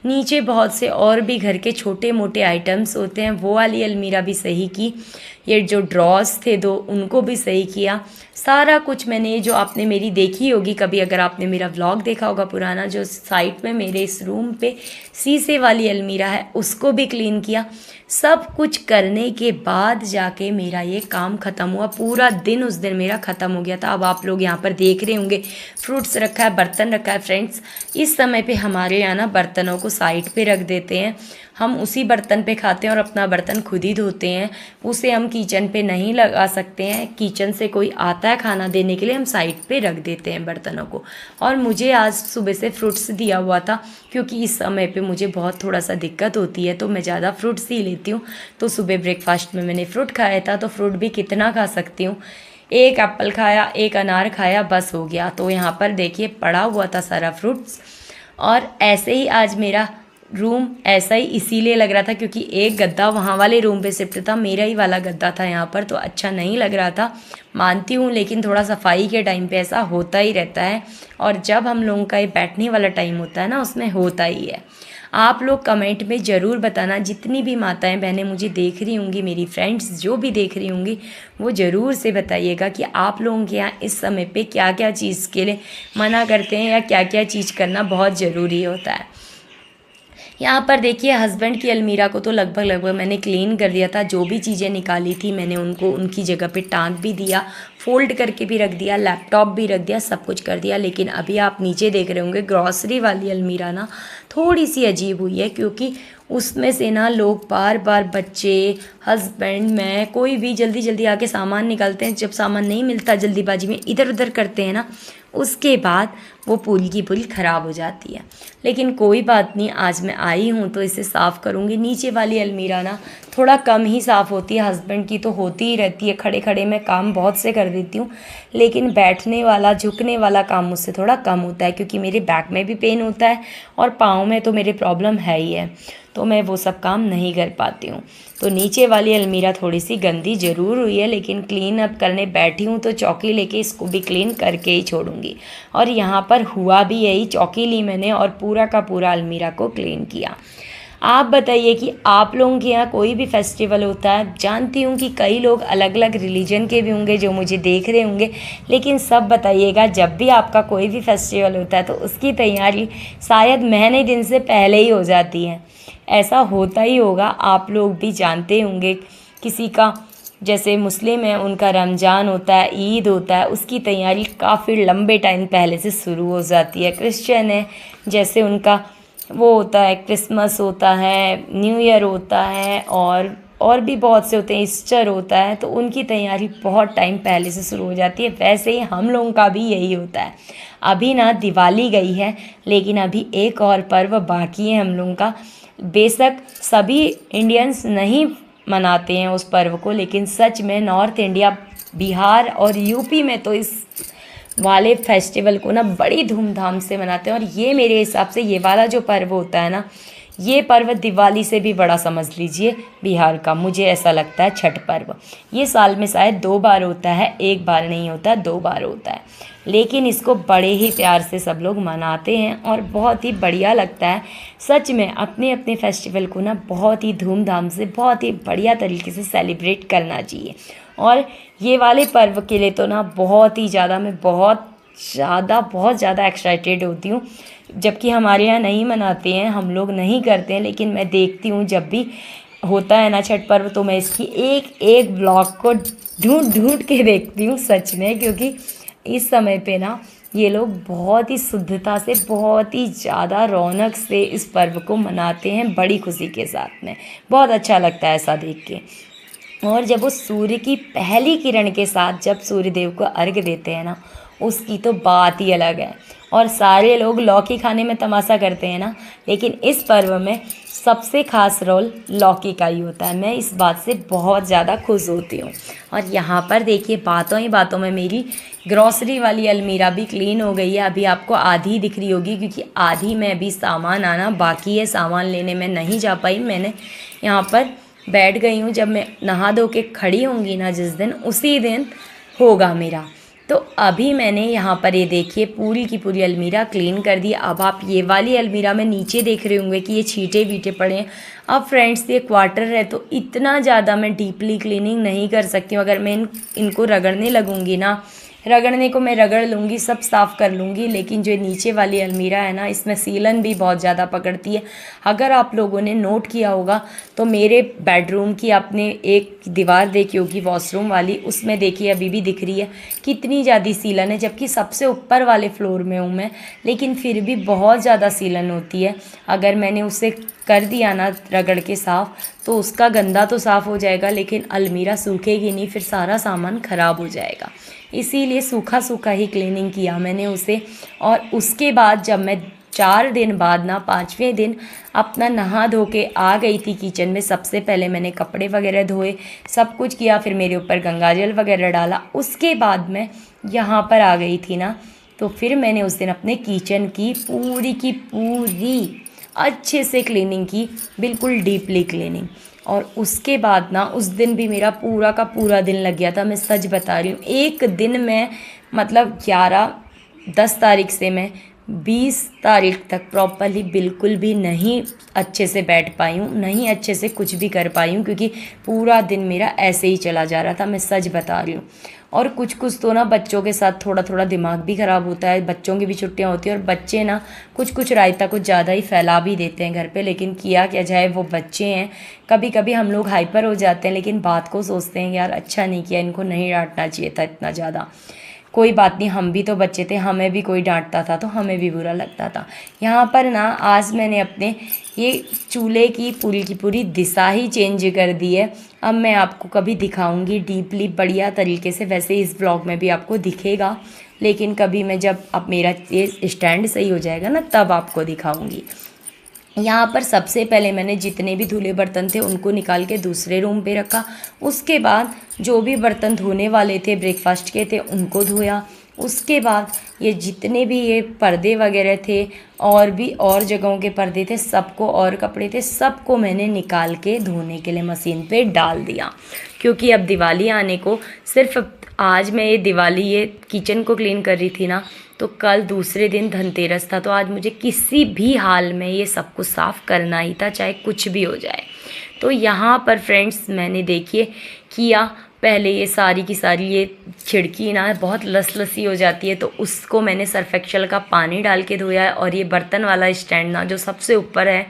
नीचे बहुत से और भी घर के छोटे मोटे आइटम्स होते हैं, वो वाली अलमीरा भी सही की। ये जो ड्रॉर्स थे दो उनको भी सही किया। सारा कुछ मैंने, जो आपने मेरी देखी होगी कभी, अगर आपने मेरा व्लॉग देखा होगा पुराना, जो साइड में मेरे इस रूम पे शीशे वाली अलमीरा है उसको भी क्लीन किया। सब कुछ करने के बाद जाके मेरा ये काम ख़त्म हुआ। पूरा दिन उस दिन मेरा ख़त्म हो गया था। अब आप लोग यहाँ पर देख रहे होंगे फ्रूट्स रखा है, बर्तन रखा है। फ्रेंड्स, इस समय पे हमारे यहाँ ना बर्तनों को साइड पे रख देते हैं। हम उसी बर्तन पे खाते हैं और अपना बर्तन खुद ही धोते हैं। उसे हम किचन पे नहीं लगा सकते हैं। किचन से कोई आता है खाना देने के लिए, हम साइड पे रख देते हैं बर्तनों को। और मुझे आज सुबह से फ्रूट्स दिया हुआ था, क्योंकि इस समय पे मुझे बहुत थोड़ा सा दिक्कत होती है, तो मैं ज़्यादा फ्रूट्स ही लेती हूँ। तो सुबह ब्रेकफास्ट में मैंने फ्रूट खाया था, तो फ्रूट भी कितना खा सकती हूँ। एक एप्पल खाया, एक अनार खाया, बस हो गया। तो यहाँ पर देखिए पड़ा हुआ था सारा फ्रूट्स। और ऐसे ही आज मेरा रूम ऐसा ही इसीलिए लग रहा था क्योंकि एक गद्दा वहाँ वाले रूम पे शिफ्ट था, मेरा ही वाला गद्दा था यहाँ पर, तो अच्छा नहीं लग रहा था, मानती हूँ। लेकिन थोड़ा सफाई के टाइम पे ऐसा होता ही रहता है, और जब हम लोगों का ये बैठने वाला टाइम होता है ना, उसमें होता ही है। आप लोग कमेंट में ज़रूर बताना, जितनी भी माताएं बहनें मुझे देख रही होंगी, मेरी फ्रेंड्स जो भी देख रही होंगी, वो ज़रूर से बताइएगा कि आप लोगों के यहाँ इस समय पे क्या क्या चीज़ के लिए मना करते हैं या क्या क्या चीज़ करना बहुत ज़रूरी होता है। यहाँ पर देखिए हस्बैंड की अलमीरा को तो लगभग मैंने क्लीन कर दिया था। जो भी चीज़ें निकाली थी मैंने उनको उनकी जगह पे टांग भी दिया, फोल्ड करके भी रख दिया, लैपटॉप भी रख दिया, सब कुछ कर दिया। लेकिन अभी आप नीचे देख रहे होंगे ग्रॉसरी वाली अलमीरा ना थोड़ी सी अजीब हुई है, क्योंकि उसमें से ना लोग बार बार, बच्चे, हस्बैंड, मैं, कोई भी जल्दी जल्दी आके सामान निकालते हैं। जब सामान नहीं मिलता जल्दीबाजी में इधर उधर करते हैं ना, उसके बाद वो पूरी की पूरी ख़राब हो जाती है। लेकिन कोई बात नहीं, आज मैं आई हूँ तो इसे साफ़ करूँगी। नीचे वाली अलमीरा ना थोड़ा कम ही साफ़ होती है, हस्बैंड की तो होती ही रहती है। खड़े खड़े मैं काम बहुत से कर देती हूँ, लेकिन बैठने वाला, झुकने वाला काम मुझसे थोड़ा कम होता है, क्योंकि मेरे बैक में भी पेन होता है और पाँव में तो मेरे प्रॉब्लम है ही है, तो मैं वो सब काम नहीं कर पाती हूँ। तो नीचे वाली अलमीरा थोड़ी सी गंदी ज़रूर हुई है, लेकिन क्लीन अप करने बैठी हूँ तो चौकी लेके इसको भी क्लीन करके ही छोड़ूंगी। और यहाँ पर हुआ भी यही, चौकी ली मैंने और पूरा का पूरा अलमीरा को क्लीन किया। आप बताइए कि आप लोगों के यहाँ कोई भी फेस्टिवल होता है, जानती हूँ कि कई लोग अलग अलग रिलीजन के भी होंगे जो मुझे देख रहे होंगे, लेकिन सब बताइएगा जब भी आपका कोई भी फेस्टिवल होता है तो उसकी तैयारी शायद महीने दिन से पहले ही हो जाती है। ऐसा होता ही होगा, आप लोग भी जानते होंगे। किसी का जैसे मुस्लिम है, उनका रमज़ान होता है, ईद होता है, उसकी तैयारी काफ़ी लंबे टाइम पहले से शुरू हो जाती है। क्रिश्चियन है, जैसे उनका वो होता है, क्रिसमस होता है, न्यू ईयर होता है, और भी बहुत से होते हैं, ईस्टर होता है, तो उनकी तैयारी बहुत टाइम पहले से शुरू हो जाती है। वैसे ही हम लोगों का भी यही होता है। अभी ना दिवाली गई है, लेकिन अभी एक और पर्व बाकी है हम लोगों का। बेशक सभी इंडियंस नहीं मनाते हैं उस पर्व को, लेकिन सच में नॉर्थ इंडिया, बिहार और यूपी में तो इस वाले फेस्टिवल को ना बड़ी धूमधाम से मनाते हैं। और ये मेरे हिसाब से ये वाला जो पर्व होता है ना, ये पर्व दिवाली से भी बड़ा समझ लीजिए बिहार का, मुझे ऐसा लगता है। छठ पर्व ये साल में शायद 2 बार होता है, 1 बार नहीं होता, 2 बार होता है, लेकिन इसको बड़े ही प्यार से सब लोग मनाते हैं और बहुत ही बढ़िया लगता है। सच में अपने अपने फेस्टिवल को ना बहुत ही धूमधाम से, बहुत ही बढ़िया तरीके से सेलिब्रेट करना चाहिए। और ये वाले पर्व के लिए तो ना बहुत ही ज़्यादा, मैं बहुत ज़्यादा एक्साइटेड होती हूँ। जबकि हमारे यहाँ नहीं मनाते हैं, हम लोग नहीं करते हैं, लेकिन मैं देखती हूँ जब भी होता है ना छठ पर्व, तो मैं इसकी एक एक ब्लॉग को ढूंढ के देखती हूँ सच में। क्योंकि इस समय पे ना ये लोग बहुत ही शुद्धता से, बहुत ही ज़्यादा रौनक से इस पर्व को मनाते हैं, बड़ी खुशी के साथ में। बहुत अच्छा लगता है ऐसा देख के। और जब वो सूर्य की पहली किरण के साथ जब सूर्य देव को अर्घ्य देते हैं ना, उसकी तो बात ही अलग है। और सारे लोग लौकी खाने में तमाशा करते हैं ना, लेकिन इस पर्व में सबसे खास रोल लौकी का ही होता है। मैं इस बात से बहुत ज़्यादा खुश होती हूँ। और यहाँ पर देखिए बातों ही बातों में मेरी ग्रॉसरी वाली अलमीरा भी क्लीन हो गई है। अभी आपको आधी दिख रही होगी, क्योंकि आधी में अभी सामान आना बाकी है, सामान लेने में नहीं जा पाई। मैंने यहाँ पर बैठ गई हूँ, जब मैं नहा धो के खड़ी होंगी ना जिस दिन, उसी दिन होगा मेरा। तो अभी मैंने यहाँ पर ये देखिए पूरी की पूरी अलमीरा क्लीन कर दी। अब आप ये वाली अलमीरा में नीचे देख रहे होंगे कि ये छींटे वीटे पड़े हैं। अब फ्रेंड्स ये क्वार्टर है तो इतना ज़्यादा मैं डीपली क्लीनिंग नहीं कर सकती हूँ। अगर मैं इनको रगड़ने लगूँगी ना, रगड़ने को मैं रगड़ लूँगी, सब साफ़ कर लूँगी, लेकिन जो नीचे वाली अलमीरा है ना, इसमें सीलन भी बहुत ज़्यादा पकड़ती है। अगर आप लोगों ने नोट किया होगा तो मेरे बेडरूम की आपने एक दीवार देखी होगी वॉशरूम वाली, उसमें देखिए अभी भी दिख रही है कितनी ज़्यादा सीलन है, जबकि सबसे ऊपर वाले फ्लोर में हूँ मैं, लेकिन फिर भी बहुत ज़्यादा सीलन होती है। अगर मैंने उसे कर दिया ना रगड़ के साफ़ तो उसका गंदा तो साफ़ हो जाएगा, लेकिन अलमीरा सूखेगी नहीं, फिर सारा सामान ख़राब हो जाएगा। इसीलिए सूखा सूखा ही क्लीनिंग किया मैंने उसे। और उसके बाद जब मैं 4 दिन बाद ना 5वें दिन अपना नहा धो के आ गई थी किचन में, सबसे पहले मैंने कपड़े वगैरह धोए, सब कुछ किया, फिर मेरे ऊपर गंगाजल वगैरह डाला। उसके बाद मैं यहाँ पर आ गई थी ना, तो फिर मैंने उस दिन अपने किचन की पूरी अच्छे से क्लीनिंग की, बिल्कुल डीपली क्लीनिंग। और उसके बाद ना उस दिन भी मेरा पूरा का पूरा दिन लग गया था, मैं सच बता रही हूँ। एक दिन में मतलब 10 तारीख से मैं 20 तारीख तक प्रॉपरली बिल्कुल भी नहीं अच्छे से बैठ पाई हूँ, नहीं अच्छे से कुछ भी कर पाई हूँ, क्योंकि पूरा दिन मेरा ऐसे ही चला जा रहा था, मैं सच बता रही हूँ। और कुछ तो ना बच्चों के साथ थोड़ा दिमाग भी ख़राब होता है, बच्चों की भी छुट्टियां होती हैं और बच्चे ना कुछ रायता कुछ ज़्यादा ही फैला भी देते हैं घर पे, लेकिन किया क्या जाए, वो बच्चे हैं। कभी कभी हम लोग हाइपर हो जाते हैं, लेकिन बात को सोचते हैं यार अच्छा नहीं किया, इनको नहीं डांटना चाहिए था इतना ज़्यादा। कोई बात नहीं, हम भी तो बच्चे थे, हमें भी कोई डांटता था तो हमें भी बुरा लगता था। यहाँ पर ना आज मैंने अपने ये चूल्हे की पूरी दिशा ही चेंज कर दी है। अब मैं आपको कभी दिखाऊंगी डीपली बढ़िया तरीके से, वैसे इस ब्लॉग में भी आपको दिखेगा, लेकिन कभी मैं जब अब मेरा ये स्टैंड सही हो जाएगा ना तब आपको दिखाऊंगी। यहाँ पर सबसे पहले मैंने जितने भी धुले बर्तन थे उनको निकाल के दूसरे रूम पे रखा। उसके बाद जो भी बर्तन धोने वाले थे ब्रेकफास्ट के थे उनको धोया। उसके बाद ये जितने भी ये पर्दे वगैरह थे और भी और जगहों के पर्दे थे सबको, और कपड़े थे सबको मैंने निकाल के धोने के लिए मशीन पे डाल दिया, क्योंकि अब दिवाली आने को सिर्फ आज मैं ये दिवाली ये किचन को क्लीन कर रही थी ना, तो कल दूसरे दिन धनतेरस था, तो आज मुझे किसी भी हाल में ये सब कुछ साफ़ करना ही था, चाहे कुछ भी हो जाए। तो यहाँ पर फ्रेंड्स मैंने देखिए किया, पहले ये सारी की सारी ये खिड़की ना बहुत लसी हो जाती है, तो उसको मैंने सर्फ एक्सेल का पानी डाल के धोया है। और ये बर्तन वाला स्टैंड ना जो सबसे ऊपर है,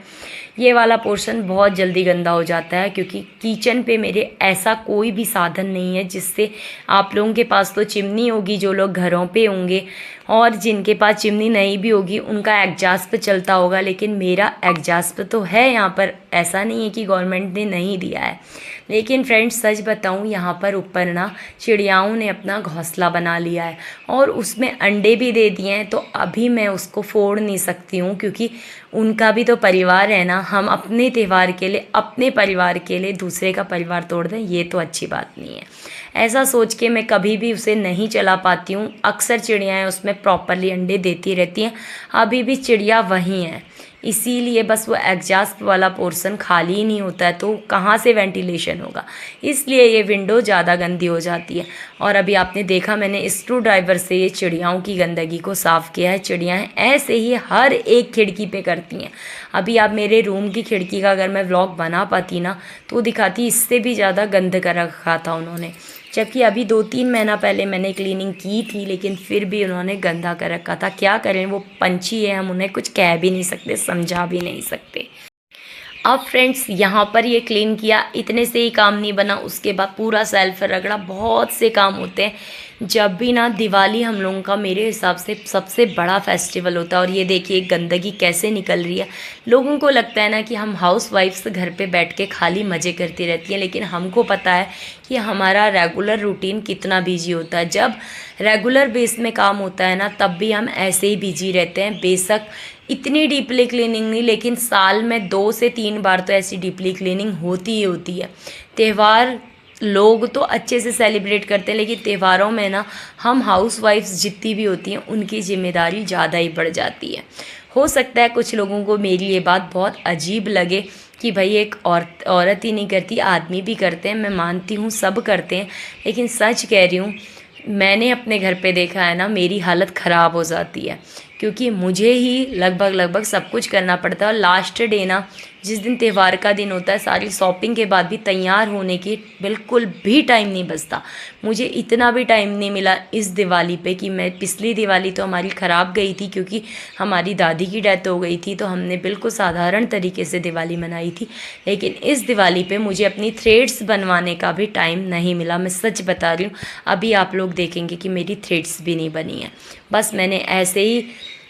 ये वाला पोर्शन बहुत जल्दी गंदा हो जाता है, क्योंकि किचन पे मेरे ऐसा कोई भी साधन नहीं है जिससे, आप लोगों के पास तो चिमनी होगी जो लोग घरों पे होंगे, और जिनके पास चिमनी नहीं भी होगी उनका एग्जॉस्ट पे चलता होगा, लेकिन मेरा एग्जॉस्ट तो है यहाँ पर, ऐसा नहीं है कि गवर्नमेंट ने नहीं दिया है। लेकिन फ्रेंड्स सच बताऊँ, यहाँ पर ऊपर ना चिड़ियाओं ने अपना घोंसला बना लिया है और उसमें अंडे भी दे दिए हैं, तो अभी मैं उसको फोड़ नहीं सकती हूँ, क्योंकि उनका भी तो परिवार है ना। हम अपने त्यौहार के लिए, अपने परिवार के लिए दूसरे का परिवार तोड़ दें, ये तो अच्छी बात नहीं है। ऐसा सोच के मैं कभी भी उसे नहीं चला पाती हूँ। अक्सर चिड़ियाएँ उसमें प्रॉपरली अंडे देती रहती हैं, अभी भी चिड़िया वहीं हैं, इसीलिए बस वो एग्जॉस्ट वाला पोर्शन खाली ही नहीं होता है, तो कहाँ से वेंटिलेशन होगा, इसलिए ये विंडो ज़्यादा गंदी हो जाती है। और अभी आपने देखा मैंने स्क्रू ड्राइवर से ये चिड़ियाओं की गंदगी को साफ़ किया है। चिड़ियाएँ ऐसे ही हर एक खिड़की पे करती हैं। अभी आप मेरे रूम की खिड़की का अगर मैं व्लॉग बना पाती ना तो दिखाती, इससे भी ज़्यादा गंद कर रखा था उन्होंने, जबकि अभी 2-3 महीना पहले मैंने क्लीनिंग की थी, लेकिन फिर भी उन्होंने गंदा कर रखा था। क्या करें, वो पंछी है, हम उन्हें कुछ कह भी नहीं सकते, समझा भी नहीं सकते। अब फ्रेंड्स यहाँ पर ये क्लीन किया, इतने से ही काम नहीं बना, उसके बाद पूरा सेल्फ रगड़ा, बहुत से काम होते हैं। जब भी ना दिवाली हम लोगों का मेरे हिसाब से सबसे बड़ा फेस्टिवल होता है। और ये देखिए गंदगी कैसे निकल रही है। लोगों को लगता है ना कि हम हाउस वाइफ्स घर पे बैठ के खाली मज़े करती रहती हैं, लेकिन हमको पता है कि हमारा रेगुलर रूटीन कितना बिजी होता है। जब रेगुलर बेस में काम होता है ना तब भी हम ऐसे ही बिजी रहते हैं। बेशक इतनी डीपली क्लीनिंग नहीं, लेकिन साल में 2 से 3 बार तो ऐसी डीपली क्लीनिंग होती ही होती है। त्यौहार लोग तो अच्छे से सेलिब्रेट करते हैं, लेकिन त्योहारों में ना हम हाउसवाइफ्स जितनी भी होती हैं उनकी जिम्मेदारी ज़्यादा ही बढ़ जाती है। हो सकता है कुछ लोगों को मेरी ये बात बहुत अजीब लगे कि भाई एक औरत ही नहीं करती, आदमी भी करते हैं। मैं मानती हूँ सब करते हैं, लेकिन सच कह रही हूँ मैंने अपने घर पे देखा है ना, मेरी हालत ख़राब हो जाती है, क्योंकि मुझे ही लगभग सब कुछ करना पड़ता है। और लास्ट डे ना, जिस दिन त्यौहार का दिन होता है, सारी शॉपिंग के बाद भी तैयार होने की बिल्कुल भी टाइम नहीं बचता। मुझे इतना भी टाइम नहीं मिला इस दिवाली पे कि मैं, पिछली दिवाली तो हमारी ख़राब गई थी क्योंकि हमारी दादी की डेथ हो गई थी, तो हमने बिल्कुल साधारण तरीके से दिवाली मनाई थी। लेकिन इस दिवाली पे मुझे अपनी थ्रेड्स बनवाने का भी टाइम नहीं मिला, मैं सच बता रही हूँ। अभी आप लोग देखेंगे कि मेरी थ्रेड्स भी नहीं बनी है। बस मैंने ऐसे ही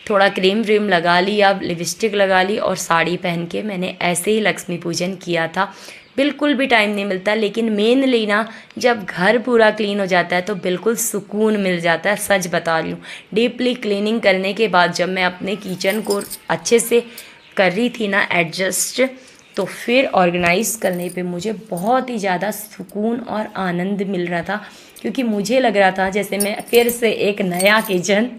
थोड़ा क्रीम व्रीम लगा लिया, लिपस्टिक लगा ली और साड़ी पहन के मैंने ऐसे ही लक्ष्मी पूजन किया था। बिल्कुल भी टाइम नहीं मिलता, लेकिन मेनली ना, जब घर पूरा क्लीन हो जाता है तो बिल्कुल सुकून मिल जाता है, सच बता रही हूँ। डीपली क्लीनिंग करने के बाद जब मैं अपने किचन को अच्छे से कर रही थी ना एडजस्ट, तो फिर ऑर्गेनाइज करने पे मुझे बहुत ही ज़्यादा सुकून और आनंद मिल रहा था, क्योंकि मुझे लग रहा था जैसे मैं फिर से एक नया किचन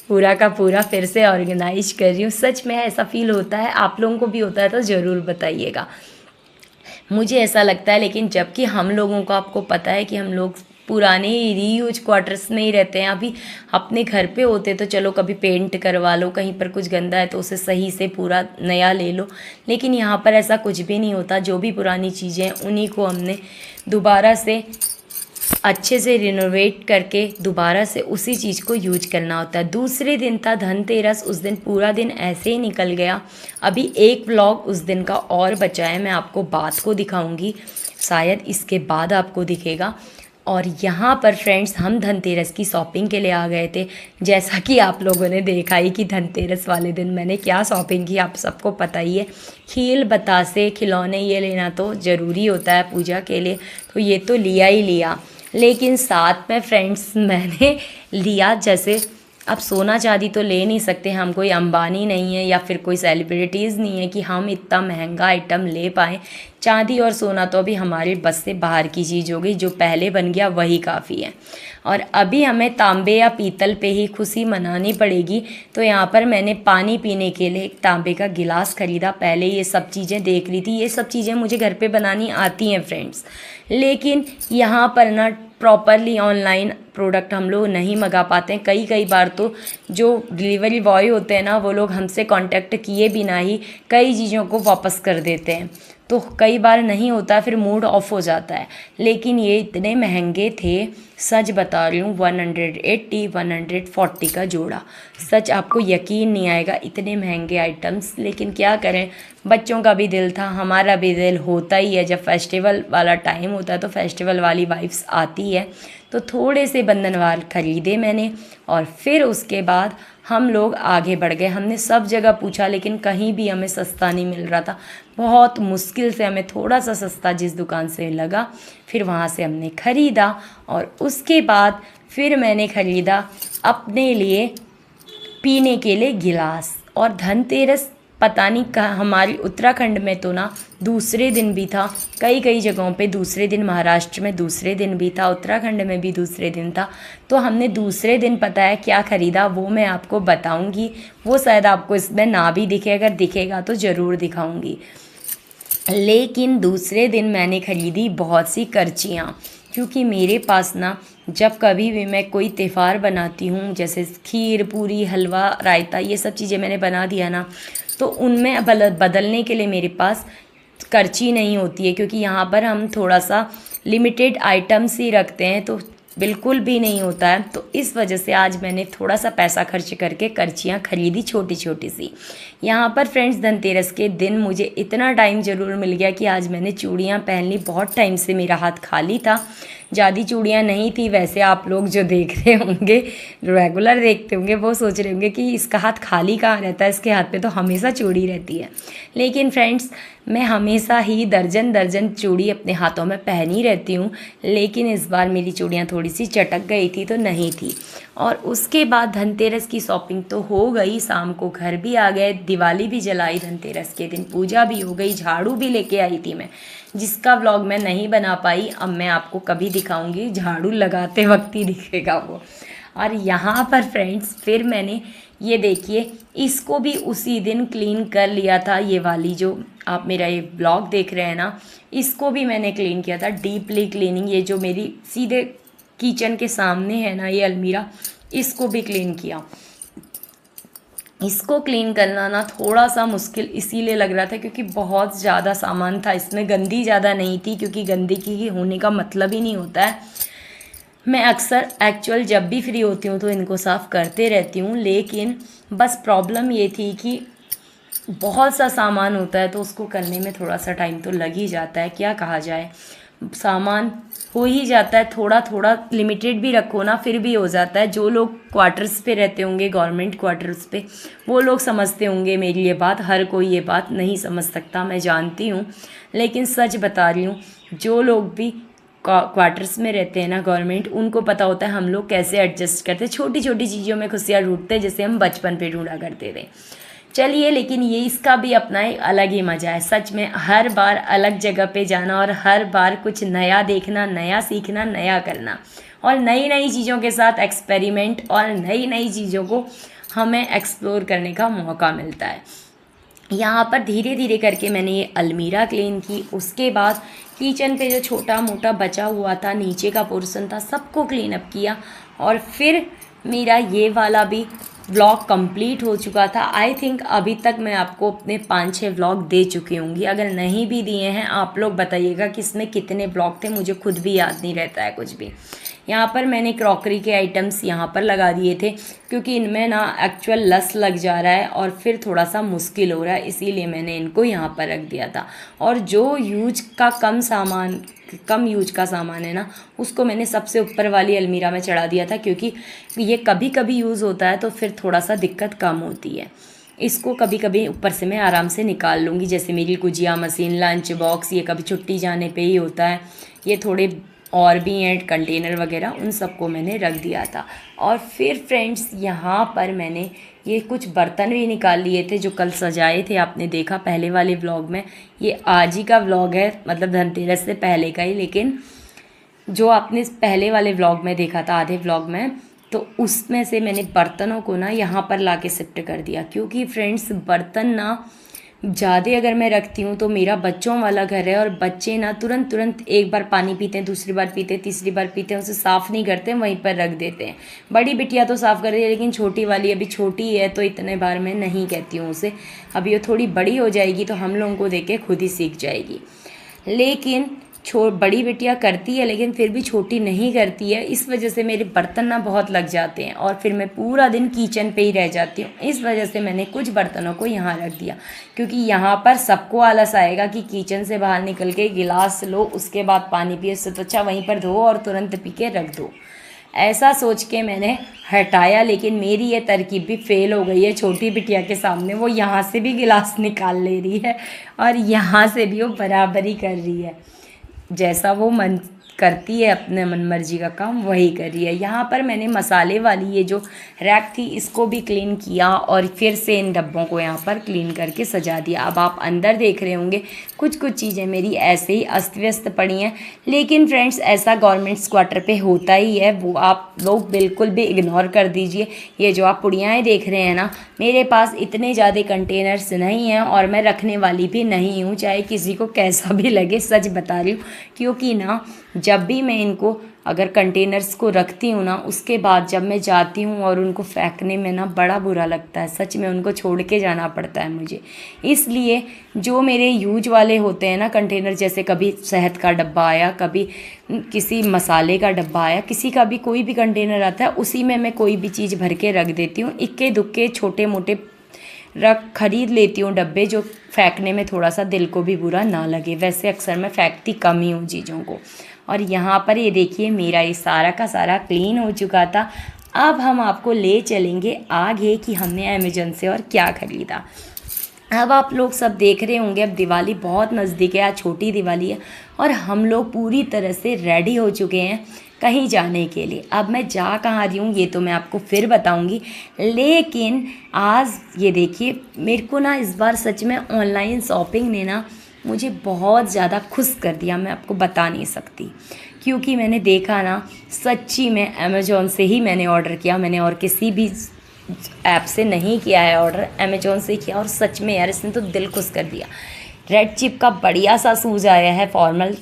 पूरा का पूरा फिर से ऑर्गेनाइज कर रही हूँ। सच में ऐसा फील होता है, आप लोगों को भी होता है तो ज़रूर बताइएगा। मुझे ऐसा लगता है, लेकिन जबकि हम लोगों को, आपको पता है कि हम लोग पुराने रीयूज क्वार्टर्स में ही रहते हैं। अभी अपने घर पे होते तो चलो कभी पेंट करवा लो, कहीं पर कुछ गंदा है तो उसे सही से पूरा नया ले लो, लेकिन यहाँ पर ऐसा कुछ भी नहीं होता। जो भी पुरानी चीज़ें हैं उन्हीं को हमने दोबारा से अच्छे से रिनोवेट करके दोबारा से उसी चीज़ को यूज करना होता है। दूसरे दिन था धनतेरस, उस दिन पूरा दिन ऐसे ही निकल गया। अभी एक व्लॉग उस दिन का और बचा है, मैं आपको बाद को दिखाऊंगी, शायद इसके बाद आपको दिखेगा। और यहाँ पर फ्रेंड्स, हम धनतेरस की शॉपिंग के लिए आ गए थे। जैसा कि आप लोगों ने देखा ही कि धनतेरस वाले दिन मैंने क्या शॉपिंग की, आप सबको पता ही है। खील बतासे खिलौने ये लेना तो ज़रूरी होता है पूजा के लिए, तो ये तो लिया ही लिया। लेकिन साथ में फ्रेंड्स मैंने लिया, जैसे अब सोना चांदी तो ले नहीं सकते, हम कोई अंबानी नहीं है या फिर कोई सेलिब्रिटीज़ नहीं है कि हम इतना महंगा आइटम ले पाएँ। चांदी और सोना तो अभी हमारे बस से बाहर की चीज़ हो गई, जो पहले बन गया वही काफ़ी है। और अभी हमें तांबे या पीतल पे ही खुशी मनानी पड़ेगी। तो यहाँ पर मैंने पानी पीने के लिए एक तांबे का गिलास ख़रीदा। पहले ये सब चीज़ें देख रही थी, ये सब चीज़ें मुझे घर पे बनानी आती हैं फ्रेंड्स, लेकिन यहाँ पर ना प्रॉपरली ऑनलाइन प्रोडक्ट हम लोग नहीं मंगा पाते हैं। कई बार तो जो डिलीवरी बॉय होते हैं ना, वो लोग हमसे कांटेक्ट किए बिना ही कई चीज़ों को वापस कर देते हैं, तो कई बार नहीं होता, फिर मूड ऑफ हो जाता है। लेकिन ये इतने महंगे थे, सच बता रही हूँ, 180 140 का जोड़ा। सच आपको यकीन नहीं आएगा, इतने महंगे आइटम्स। लेकिन क्या करें, बच्चों का भी दिल था, हमारा भी दिल होता ही है। जब फेस्टिवल वाला टाइम होता है तो फेस्टिवल वाली वाइब्स आती है, तो थोड़े से बंधनवाल खरीदे मैंने। और फिर उसके बाद हम लोग आगे बढ़ गए। हमने सब जगह पूछा, लेकिन कहीं भी हमें सस्ता नहीं मिल रहा था। बहुत मुश्किल से हमें थोड़ा सा सस्ता जिस दुकान से लगा, फिर वहाँ से हमने ख़रीदा। और उसके बाद फिर मैंने ख़रीदा अपने लिए पीने के लिए गिलास। और धनतेरस पता नहीं कहाँ, हमारी उत्तराखंड में तो ना दूसरे दिन भी था, कई जगहों पे दूसरे दिन, महाराष्ट्र में दूसरे दिन भी था, उत्तराखंड में भी दूसरे दिन था। तो हमने दूसरे दिन पता है क्या ख़रीदा, वो मैं आपको बताऊंगी। वो शायद आपको इसमें ना भी दिखे, अगर दिखेगा तो ज़रूर दिखाऊंगी। लेकिन दूसरे दिन मैंने ख़रीदी बहुत सी करचियाँ, क्योंकि मेरे पास ना, जब कभी भी मैं कोई त्यौहार बनाती हूँ, जैसे खीर पूरी हलवा रायता, ये सब चीज़ें मैंने बना दिया ना, तो उनमें बदलने के लिए मेरे पास करची नहीं होती है, क्योंकि यहाँ पर हम थोड़ा सा लिमिटेड आइटम्स ही रखते हैं, तो बिल्कुल भी नहीं होता है। तो इस वजह से आज मैंने थोड़ा सा पैसा खर्च करके करचियाँ खरीदी, छोटी छोटी सी। यहाँ पर फ्रेंड्स, धनतेरस के दिन मुझे इतना टाइम ज़रूर मिल गया कि आज मैंने चूड़ियाँ पहन ली। बहुत टाइम से मेरा हाथ खाली था, ज़्यादा चूड़ियाँ नहीं थी। वैसे आप लोग जो देख रहे होंगे, रेगुलर देखते होंगे, वो सोच रहे होंगे कि इसका हाथ खाली कहाँ रहता है, इसके हाथ पे तो हमेशा चूड़ी रहती है। लेकिन फ्रेंड्स, मैं हमेशा ही दर्जन दर्जन चूड़ी अपने हाथों में पहनी रहती हूँ, लेकिन इस बार मेरी चूड़ियाँ थोड़ी सी चटक गई थी, तो नहीं थी। और उसके बाद धनतेरस की शॉपिंग तो हो गई, शाम को घर भी आ गए, दिवाली भी जलाई, धनतेरस के दिन पूजा भी हो गई, झाड़ू भी लेके आई थी मैं, जिसका व्लॉग मैं नहीं बना पाई। अब मैं आपको कभी दिखाऊंगी, झाड़ू लगाते वक्त ही दिखेगा वो। और यहाँ पर फ्रेंड्स, फिर मैंने ये देखिए, इसको भी उसी दिन क्लीन कर लिया था। ये वाली जो आप मेरा ये ब्लॉग देख रहे हैं ना, इसको भी मैंने क्लीन किया था, डीपली क्लीनिंग। ये जो मेरी सीधे किचन के सामने है ना ये अलमीरा, इसको भी क्लीन किया। इसको क्लीन करना ना थोड़ा सा मुश्किल इसीलिए लग रहा था क्योंकि बहुत ज़्यादा सामान था इसमें। गंदी ज़्यादा नहीं थी क्योंकि गंदगी होने का मतलब ही नहीं होता है। मैं अक्सर एक्चुअल जब भी फ्री होती हूँ तो इनको साफ़ करते रहती हूँ, लेकिन बस प्रॉब्लम ये थी कि बहुत सा सामान होता है तो उसको करने में थोड़ा सा टाइम तो लग ही जाता है। क्या कहा जाए, सामान हो ही जाता है, थोड़ा थोड़ा लिमिटेड भी रखो ना फिर भी हो जाता है। जो लोग क्वार्टर्स पे रहते होंगे, गवर्नमेंट क्वार्टर्स पे, वो लोग समझते होंगे मेरी ये बात। हर कोई ये बात नहीं समझ सकता, मैं जानती हूँ, लेकिन सच बता रही हूँ, जो लोग भी क्वार्टर्स में रहते हैं ना गवर्नमेंट, उनको पता होता है हम लोग कैसे एडजस्ट करते हैं। छोटी छोटी चीज़ों में खुशियाँ ढूंढते हैं जैसे हम बचपन पे ढूंढा करते थे। चलिए, लेकिन ये इसका भी अपना एक अलग ही मज़ा है। सच में हर बार अलग जगह पे जाना और हर बार कुछ नया देखना, नया सीखना, नया करना और नई नई चीज़ों के साथ एक्सपेरिमेंट और नई नई चीज़ों को हमें एक्सप्लोर करने का मौका मिलता है। यहाँ पर धीरे धीरे करके मैंने ये अलमीरा क्लीन की। उसके बाद किचन पे जो छोटा मोटा बचा हुआ था, नीचे का पोर्शन था, सबको क्लीन अप किया और फिर मेरा ये वाला भी व्लॉग कंप्लीट हो चुका था। आई थिंक अभी तक मैं आपको अपने 5-6 व्लॉग दे चुकी होंगी। अगर नहीं भी दिए हैं आप लोग बताइएगा कि इसमें कितने व्लॉग थे, मुझे खुद भी याद नहीं रहता है कुछ भी। यहाँ पर मैंने क्रॉकरी के आइटम्स यहाँ पर लगा दिए थे क्योंकि इनमें ना एक्चुअल लस लग जा रहा है और फिर थोड़ा सा मुश्किल हो रहा है, इसीलिए मैंने इनको यहाँ पर रख दिया था। और जो कम यूज का सामान है ना, उसको मैंने सबसे ऊपर वाली अलमीरा में चढ़ा दिया था क्योंकि ये कभी कभी यूज़ होता है तो फिर थोड़ा सा दिक्कत कम होती है। इसको कभी कभी ऊपर से मैं आराम से निकाल लूँगी, जैसे मेरी गुजिया मशीन, लंच बॉक्स, ये कभी छुट्टी जाने पे ही होता है। ये थोड़े और भी हैं कंटेनर वगैरह, उन सबको मैंने रख दिया था। और फिर फ्रेंड्स यहाँ पर मैंने ये कुछ बर्तन भी निकाल लिए थे जो कल सजाए थे, आपने देखा पहले वाले व्लॉग में। ये आज ही का व्लॉग है, मतलब धनतेरस से पहले का ही, लेकिन जो आपने पहले वाले व्लॉग में देखा था, आधे व्लॉग में, तो उसमें से मैंने बर्तनों को ना यहाँ पर ला के शिफ्ट कर दिया क्योंकि फ्रेंड्स बर्तन ना ज़्यादा अगर मैं रखती हूँ तो मेरा बच्चों वाला घर है और बच्चे ना तुरंत एक बार पानी पीते हैं, दूसरी बार पीते हैं, तीसरी बार पीते हैं, उसे साफ़ नहीं करते, वहीं पर रख देते हैं। बड़ी बिटिया तो साफ़ कर रही है, लेकिन छोटी वाली अभी छोटी है तो इतने बार मैं नहीं कहती हूँ उसे। अभी वो थोड़ी बड़ी हो जाएगी तो हम लोगों को देख के खुद ही सीख जाएगी। लेकिन बड़ी बिटिया करती है लेकिन फिर भी छोटी नहीं करती है, इस वजह से मेरे बर्तन ना बहुत लग जाते हैं और फिर मैं पूरा दिन किचन पे ही रह जाती हूँ। इस वजह से मैंने कुछ बर्तनों को यहाँ रख दिया क्योंकि यहाँ पर सबको आलस आएगा कि किचन से बाहर निकल के गिलास लो, उसके बाद पानी पिए, इससे तो अच्छा वहीं पर धो और तुरंत पी के रख दो। ऐसा सोच के मैंने हटाया, लेकिन मेरी ये तरकीब भी फेल हो गई है छोटी बिटिया के सामने। वो यहाँ से भी गिलास निकाल ले रही है और यहाँ से भी वो बराबरी कर रही है। जैसा वो मन करती है, अपने मन मर्जी का काम वही कर रही है। यहाँ पर मैंने मसाले वाली ये जो रैक थी इसको भी क्लीन किया और फिर से इन डब्बों को यहाँ पर क्लीन करके सजा दिया। अब आप अंदर देख रहे होंगे कुछ चीज़ें मेरी ऐसे ही अस्त व्यस्त पड़ी हैं, लेकिन फ्रेंड्स ऐसा गवर्नमेंट्स क्वार्टर पे होता ही है, वो आप लोग बिल्कुल भी इग्नोर कर दीजिए। ये जो आप पुड़ियाएँ देख रहे हैं ना, मेरे पास इतने ज़्यादा कंटेनर्स नहीं हैं और मैं रखने वाली भी नहीं हूँ, चाहे किसी को कैसा भी लगे, सच बता रही हूँ। क्योंकि ना जब भी मैं इनको अगर कंटेनर्स को रखती हूँ ना, उसके बाद जब मैं जाती हूँ और उनको फेंकने में ना बड़ा बुरा लगता है, सच में उनको छोड़ के जाना पड़ता है मुझे। इसलिए जो मेरे यूज वाले होते हैं ना कंटेनर, जैसे कभी शहद का डब्बा आया, कभी किसी मसाले का डब्बा आया, किसी का भी कोई भी कंटेनर आता है, उसी में मैं कोई भी चीज़ भर के रख देती हूँ। इक्के दुक्के छोटे मोटे खरीद लेती हूँ डब्बे, जो फेंकने में थोड़ा सा दिल को भी बुरा ना लगे। वैसे अक्सर मैं फेंकती कम ही हूँ चीज़ों को। और यहाँ पर ये देखिए मेरा ये सारा का सारा क्लीन हो चुका था। अब हम आपको ले चलेंगे आगे कि हमने अमेज़न से और क्या ख़रीदा। अब आप लोग सब देख रहे होंगे, अब दिवाली बहुत नज़दीक है, आज छोटी दिवाली है और हम लोग पूरी तरह से रेडी हो चुके हैं कहीं जाने के लिए। अब मैं जा कहाँ रही हूँ ये तो मैं आपको फिर बताऊँगी, लेकिन आज ये देखिए मेरे को ना इस बार सच में ऑनलाइन शॉपिंग ने ना मुझे बहुत ज़्यादा खुश कर दिया, मैं आपको बता नहीं सकती। क्योंकि मैंने देखा ना, सच्ची में अमेज़ॉन से ही मैंने ऑर्डर किया, मैंने और किसी भी ऐप से नहीं किया है ऑर्डर, अमेज़ॉन से किया। और सच में यार इसने तो दिल खुश कर दिया। रेड चिप का बढ़िया सा शूज़ आया है फॉर्मल,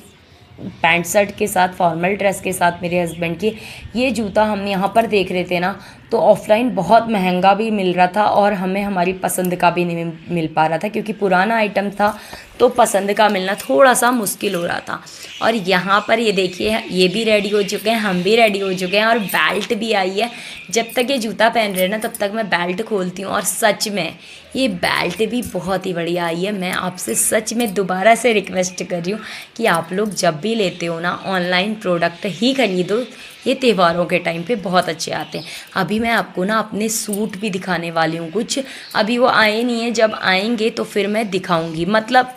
पैंट शर्ट के साथ, फॉर्मल ड्रेस के साथ मेरे हस्बैंड के। ये जूता हम यहाँ पर देख रहे थे ना, तो ऑफ़लाइन बहुत महंगा भी मिल रहा था और हमें हमारी पसंद का भी नहीं मिल पा रहा था, क्योंकि पुराना आइटम था तो पसंद का मिलना थोड़ा सा मुश्किल हो रहा था। और यहाँ पर ये देखिए, ये भी रेडी हो चुके हैं, हम भी रेडी हो चुके हैं और बेल्ट भी आई है। जब तक ये जूता पहन रहे हैं ना, तब तक मैं बेल्ट खोलती हूँ। और सच में ये बेल्ट भी बहुत ही बढ़िया आई है। मैं आपसे सच में दोबारा से रिक्वेस्ट कर रही हूँ कि आप लोग जब भी लेते हो ना, ऑनलाइन प्रोडक्ट ही खरीदो। ये त्योहारों के टाइम पे बहुत अच्छे आते हैं। अभी मैं आपको ना अपने सूट भी दिखाने वाली हूँ कुछ। अभी वो आए नहीं है, जब आएंगे तो फिर मैं दिखाऊंगी। मतलब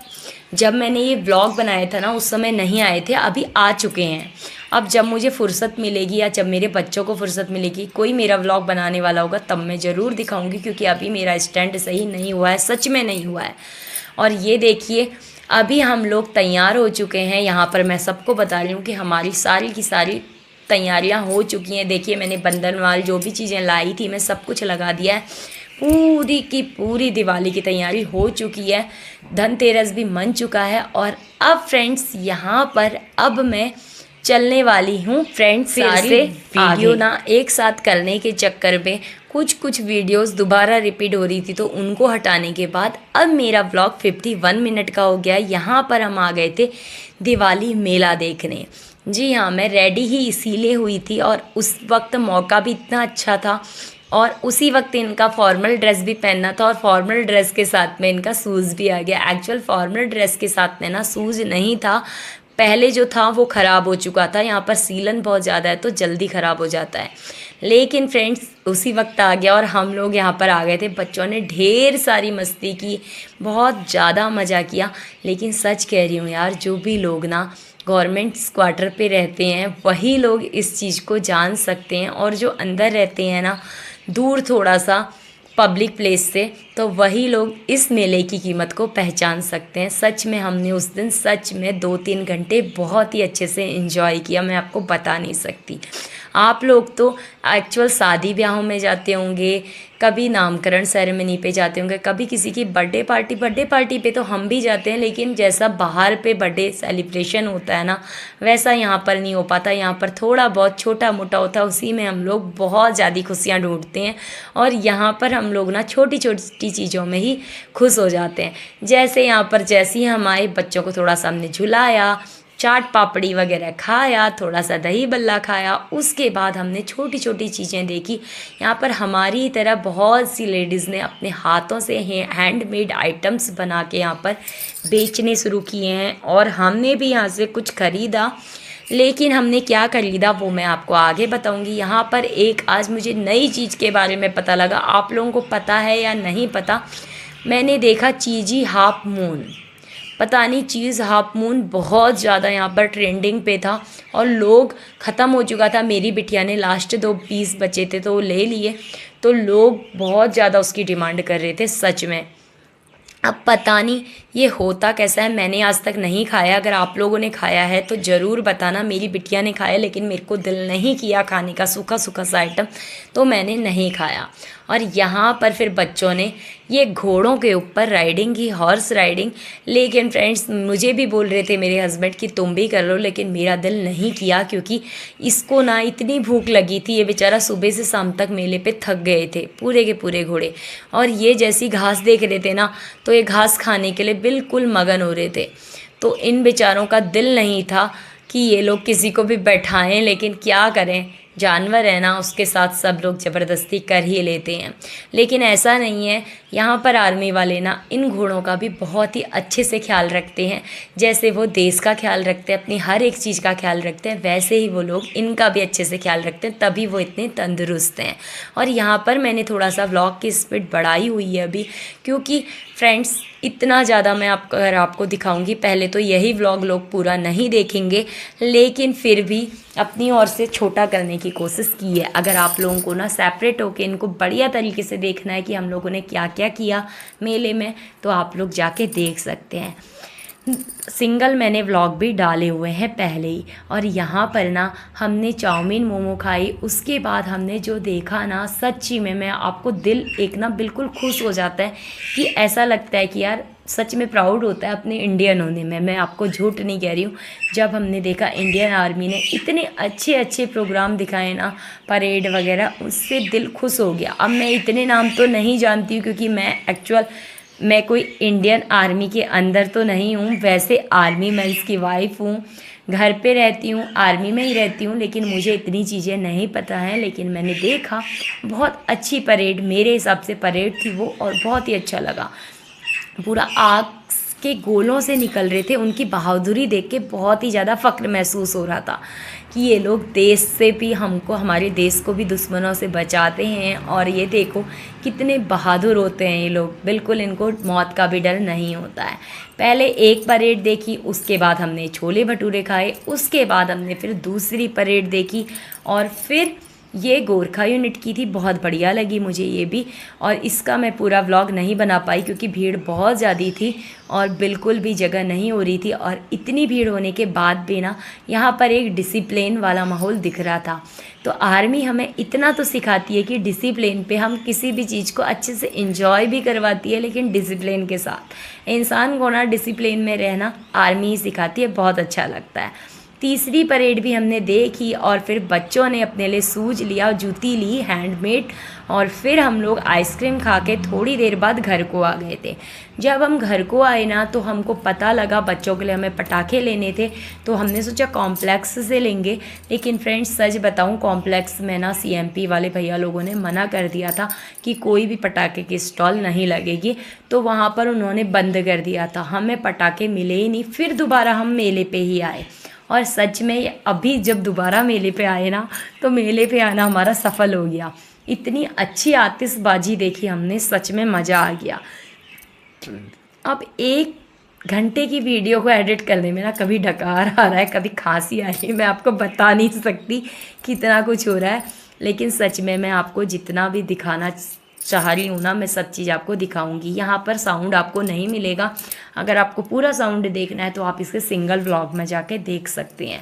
जब मैंने ये व्लॉग बनाया था ना, उस समय नहीं आए थे, अभी आ चुके हैं। अब जब मुझे फ़ुर्सत मिलेगी या जब मेरे बच्चों को फ़ुर्सत मिलेगी, कोई मेरा व्लॉग बनाने वाला होगा, तब मैं ज़रूर दिखाऊंगी, क्योंकि अभी मेरा स्टैंड सही नहीं हुआ है, सच में नहीं हुआ है। और ये देखिए, अभी हम लोग तैयार हो चुके हैं। यहाँ पर मैं सबको बता रही हूँ कि हमारी सारी की सारी तैयारियां हो चुकी हैं। देखिए, मैंने बंधनवाल जो भी चीज़ें लाई थी, मैं सब कुछ लगा दिया है। पूरी की पूरी दिवाली की तैयारी हो चुकी है। धनतेरस भी मन चुका है। और अब फ्रेंड्स, यहाँ पर अब मैं चलने वाली हूँ फ्रेंड्स सारे वीडियो ना एक साथ करने के चक्कर में कुछ वीडियोस दोबारा रिपीट हो रही थी, तो उनको हटाने के बाद अब मेरा ब्लॉग 51 मिनट का हो गया। यहाँ पर हम आ गए थे दिवाली मेला देखने। जी हाँ, मैं रेडी ही इसीलिए हुई थी और उस वक्त मौका भी इतना अच्छा था और उसी वक्त इनका फॉर्मल ड्रेस भी पहनना था और फॉर्मल ड्रेस के साथ में इनका शूज़ भी आ गया। एक्चुअल फॉर्मल ड्रेस के साथ में ना शूज़ नहीं था, पहले जो था वो ख़राब हो चुका था। यहाँ पर सीलन बहुत ज़्यादा है तो जल्दी ख़राब हो जाता है। लेकिन फ्रेंड्स, उसी वक्त आ गया और हम लोग यहाँ पर आ गए थे। बच्चों ने ढेर सारी मस्ती की, बहुत ज़्यादा मज़ा किया। लेकिन सच कह रही हूँ यार, जो भी लोग ना गवर्नमेंट क्वार्टर पे रहते हैं वही लोग इस चीज़ को जान सकते हैं, और जो अंदर रहते हैं ना, दूर थोड़ा सा पब्लिक प्लेस से, तो वही लोग इस मेले की कीमत को पहचान सकते हैं। सच में हमने उस दिन सच में 2-3 घंटे बहुत ही अच्छे से एंजॉय किया, मैं आपको बता नहीं सकती। आप लोग तो एक्चुअल शादी ब्याहों में जाते होंगे, कभी नामकरण सेरेमनी पे जाते होंगे, कभी किसी की बर्थडे पार्टी पे तो हम भी जाते हैं। लेकिन जैसा बाहर पे बर्थडे सेलिब्रेशन होता है ना, वैसा यहाँ पर नहीं हो पाता। यहाँ पर थोड़ा बहुत छोटा मोटा होता है, उसी में हम लोग बहुत ज़्यादा खुशियाँ ढूंढते हैं। और यहाँ पर हम लोग ना छोटी छोटी चीज़ों में ही खुश हो जाते हैं। जैसे यहाँ पर जैसे ही हम आए, बच्चों को थोड़ा सा हमने झुलाया, चाट पापड़ी वगैरह खाया, थोड़ा सा दही बल्ला खाया। उसके बाद हमने छोटी छोटी चीज़ें देखी। यहाँ पर हमारी तरह बहुत सी लेडीज़ ने अपने हाथों से हैंडमेड आइटम्स बना के यहाँ पर बेचने शुरू किए हैं, और हमने भी यहाँ से कुछ ख़रीदा। लेकिन हमने क्या खरीदा वो मैं आपको आगे बताऊंगी। यहाँ पर एक आज मुझे नई चीज़ के बारे में पता लगा, आप लोगों को पता है या नहीं पता। मैंने देखा चीज़ी हाफ मून, पता नहीं चीज़ हाफ मून बहुत ज़्यादा यहाँ पर ट्रेंडिंग पे था और लोग ख़त्म हो चुका था। मेरी बिटिया ने लास्ट 2 पीस बचे थे तो वो ले लिए, तो लोग बहुत ज़्यादा उसकी डिमांड कर रहे थे सच में। अब पता नहीं ये होता कैसा है, मैंने आज तक नहीं खाया। अगर आप लोगों ने खाया है तो ज़रूर बताना। मेरी बिटिया ने खाया, लेकिन मेरे को दिल नहीं किया खाने का, सूखा सूखा सा आइटम, तो मैंने नहीं खाया। और यहाँ पर फिर बच्चों ने ये घोड़ों के ऊपर राइडिंग की, हॉर्स राइडिंग। लेकिन फ्रेंड्स, मुझे भी बोल रहे थे मेरे हस्बैंड कि तुम भी कर लो, लेकिन मेरा दिल नहीं किया, क्योंकि इसको ना इतनी भूख लगी थी। ये बेचारा सुबह से शाम तक मेले पे थक गए थे पूरे के पूरे घोड़े, और ये जैसी घास देख रहे थे ना, तो ये घास खाने के लिए बिल्कुल मगन हो रहे थे। तो इन बेचारों का दिल नहीं था कि ये लोग किसी को भी बैठाएं, लेकिन क्या करें, जानवर है ना, उसके साथ सब लोग ज़बरदस्ती कर ही लेते हैं। लेकिन ऐसा नहीं है, यहाँ पर आर्मी वाले ना इन घोड़ों का भी बहुत ही अच्छे से ख्याल रखते हैं। जैसे वो देश का ख्याल रखते हैं, अपनी हर एक चीज़ का ख्याल रखते हैं, वैसे ही वो लोग इनका भी अच्छे से ख्याल रखते हैं, तभी वो इतने तंदुरुस्त हैं। और यहाँ पर मैंने थोड़ा सा व्लॉग की स्पीड बढ़ाई हुई है अभी, क्योंकि फ्रेंड्स इतना ज़्यादा मैं अगर आपको दिखाऊंगी, पहले तो यही व्लॉग लोग पूरा नहीं देखेंगे, लेकिन फिर भी अपनी ओर से छोटा करने की कोशिश की है। अगर आप लोगों को ना सेपरेट होकर इनको बढ़िया तरीके से देखना है कि हम लोगों ने क्या क्या किया मेले में, तो आप लोग जाके देख सकते हैं। सिंगल मैंने व्लॉग भी डाले हुए हैं पहले ही। और यहाँ पर ना हमने चाउमीन मोमो खाई, उसके बाद हमने जो देखा ना, सच्ची में मैं आपको दिल एक ना बिल्कुल खुश हो जाता है कि ऐसा लगता है कि यार सच में प्राउड होता है अपने इंडियन होने में। मैं आपको झूठ नहीं कह रही हूँ। जब हमने देखा इंडियन आर्मी ने इतने अच्छे अच्छे प्रोग्राम दिखाए ना, परेड वगैरह, उससे दिल खुश हो गया। अब मैं इतने नाम तो नहीं जानती हूँ क्योंकि मैं कोई इंडियन आर्मी के अंदर तो नहीं हूँ। वैसे आर्मी मैं इसकी वाइफ हूँ, घर पे रहती हूँ, आर्मी में ही रहती हूँ, लेकिन मुझे इतनी चीज़ें नहीं पता हैं। लेकिन मैंने देखा बहुत अच्छी परेड, मेरे हिसाब से परेड थी वो, और बहुत ही अच्छा लगा। पूरा आग के गोलों से निकल रहे थे। उनकी बहादुरी देख के बहुत ही ज़्यादा फ़ख्र महसूस हो रहा था कि ये लोग देश से भी हमको, हमारे देश को भी दुश्मनों से बचाते हैं। और ये देखो कितने बहादुर होते हैं ये लोग, बिल्कुल इनको मौत का भी डर नहीं होता है। पहले एक परेड देखी, उसके बाद हमने छोले भटूरे खाए, उसके बाद हमने फिर दूसरी परेड देखी, और फिर ये गोरखा यूनिट की थी। बहुत बढ़िया लगी मुझे ये भी। और इसका मैं पूरा व्लॉग नहीं बना पाई क्योंकि भीड़ बहुत ज़्यादा थी और बिल्कुल भी जगह नहीं हो रही थी। और इतनी भीड़ होने के बाद भी ना यहाँ पर एक डिसिप्लिन वाला माहौल दिख रहा था। तो आर्मी हमें इतना तो सिखाती है कि डिसिप्लिन पे हम किसी भी चीज़ को अच्छे से एंजॉय भी करवाती है, लेकिन डिसिप्लिन के साथ। इंसान को ना डिसिप्लिन में रहना आर्मी ही सिखाती है, बहुत अच्छा लगता है। तीसरी परेड भी हमने देखी, और फिर बच्चों ने अपने लिए शूज़ लिया, जूती ली हैंडमेड, और फिर हम लोग आइसक्रीम खा के थोड़ी देर बाद घर को आ गए थे। जब हम घर को आए ना तो हमको पता लगा बच्चों के लिए हमें पटाखे लेने थे, तो हमने सोचा कॉम्प्लेक्स से लेंगे। लेकिन फ्रेंड्स सच बताऊं, कॉम्प्लेक्स में ना सीएमपी वाले भैया लोगों ने मना कर दिया था कि कोई भी पटाखे की स्टॉल नहीं लगेगी, तो वहाँ पर उन्होंने बंद कर दिया था। हमें पटाखे मिले ही नहीं। फिर दोबारा हम मेले पे ही आए, और सच में अभी जब दोबारा मेले पे आए ना तो मेले पे आना हमारा सफल हो गया। इतनी अच्छी आतिशबाजी देखी हमने, सच में मज़ा आ गया। अब 1 घंटे की वीडियो को एडिट करने में ना कभी डकार आ रहा है, कभी खांसी आ रही है, मैं आपको बता नहीं सकती कितना कुछ हो रहा है। लेकिन सच में मैं आपको जितना भी दिखाना चाह रही हूँ ना, मैं सब चीज़ आपको दिखाऊंगी। यहाँ पर साउंड आपको नहीं मिलेगा। अगर आपको पूरा साउंड देखना है तो आप इसके सिंगल व्लॉग में जाके देख सकते हैं।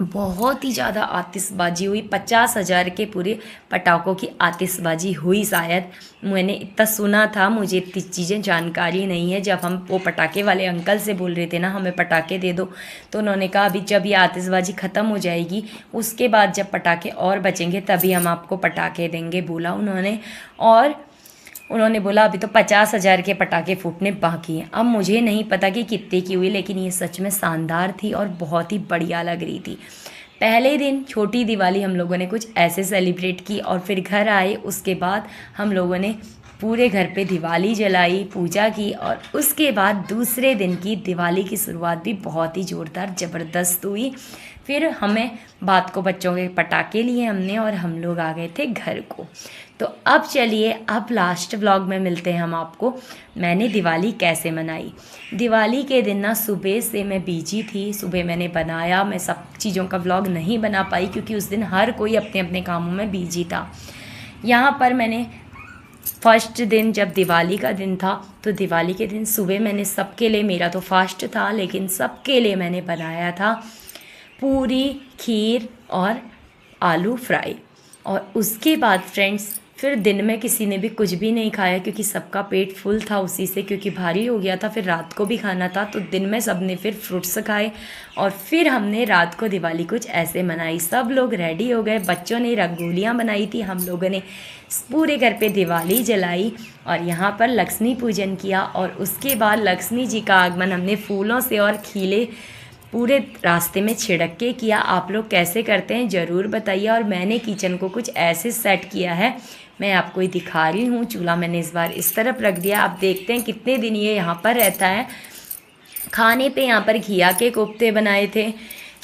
बहुत ही ज़्यादा आतिशबाजी हुई, 50,000 के पूरे पटाखों की आतिशबाजी हुई शायद। मैंने इतना सुना था, मुझे इतनी चीज़ें जानकारी नहीं है। जब हम वो पटाखे वाले अंकल से बोल रहे थे ना हमें पटाखे दे दो, तो उन्होंने कहा अभी जब ये आतिशबाजी ख़त्म हो जाएगी उसके बाद जब पटाखे और बचेंगे तभी हम आपको पटाखे देंगे, बोला उन्होंने। और उन्होंने बोला अभी तो 50,000 के पटाखे फूटने बाकी हैं। अब मुझे नहीं पता कि कितने की हुई, लेकिन ये सच में शानदार थी और बहुत ही बढ़िया लग रही थी। पहले दिन छोटी दिवाली हम लोगों ने कुछ ऐसे सेलिब्रेट की, और फिर घर आए। उसके बाद हम लोगों ने पूरे घर पे दिवाली जलाई, पूजा की, और उसके बाद दूसरे दिन की दिवाली की शुरुआत भी बहुत ही ज़ोरदार ज़बरदस्त हुई। फिर हमें बात को बच्चों के पटाखे लिए हमने, और हम लोग आ गए थे घर को। तो अब चलिए, अब लास्ट व्लॉग में मिलते हैं हम आपको। मैंने दिवाली कैसे मनाई। दिवाली के दिन ना सुबह से मैं बिजी थी, सुबह मैंने बनाया। मैं सब चीज़ों का व्लॉग नहीं बना पाई क्योंकि उस दिन हर कोई अपने अपने कामों में बिजी था। यहाँ पर मैंने फर्स्ट दिन, जब दिवाली का दिन था, तो दिवाली के दिन सुबह मैंने सबके लिए, मेरा तो फास्ट था लेकिन सबके लिए मैंने बनाया था पूरी, खीर और आलू फ्राई। और उसके बाद फ्रेंड्स फिर दिन में किसी ने भी कुछ भी नहीं खाया क्योंकि सबका पेट फुल था उसी से, क्योंकि भारी हो गया था। फिर रात को भी खाना था, तो दिन में सब ने फिर फ्रूट्स खाए, और फिर हमने रात को दिवाली कुछ ऐसे मनाई। सब लोग रेडी हो गए, बच्चों ने रंगोलियाँ बनाई थी, हम लोगों ने पूरे घर पे दिवाली जलाई, और यहाँ पर लक्ष्मी पूजन किया। और उसके बाद लक्ष्मी जी का आगमन हमने फूलों से और खीले पूरे रास्ते में छिड़क के किया। आप लोग कैसे करते हैं ज़रूर बताइए। और मैंने किचन को कुछ ऐसे सेट किया है, मैं आपको ही दिखा रही हूँ। चूल्हा मैंने इस बार इस तरफ रख दिया। आप देखते हैं कितने दिन ये यहाँ पर रहता है। खाने पे यहाँ पर घिया के कोफ्ते बनाए थे,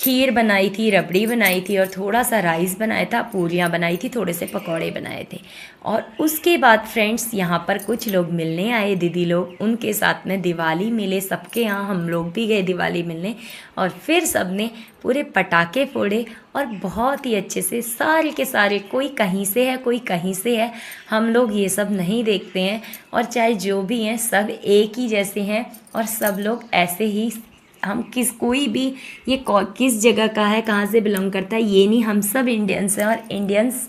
खीर बनाई थी, रबड़ी बनाई थी और थोड़ा सा राइस बनाया था, पूरियाँ बनाई थी, थोड़े से पकौड़े बनाए थे। और उसके बाद फ्रेंड्स यहाँ पर कुछ लोग मिलने आए, दीदी लोग, उनके साथ में दिवाली मिले सबके यहाँ, हम लोग भी गए दिवाली मिलने। और फिर सब ने पूरे पटाखे फोड़े और बहुत ही अच्छे से सारे के सारे, कोई कहीं से है कोई कहीं से है, हम लोग ये सब नहीं देखते हैं। और चाहे जो भी हैं सब एक ही जैसे हैं और सब लोग ऐसे ही, हम कोई भी ये किस जगह का है, कहाँ से बिलोंग करता है ये नहीं, हम सब इंडियंस हैं। और इंडियंस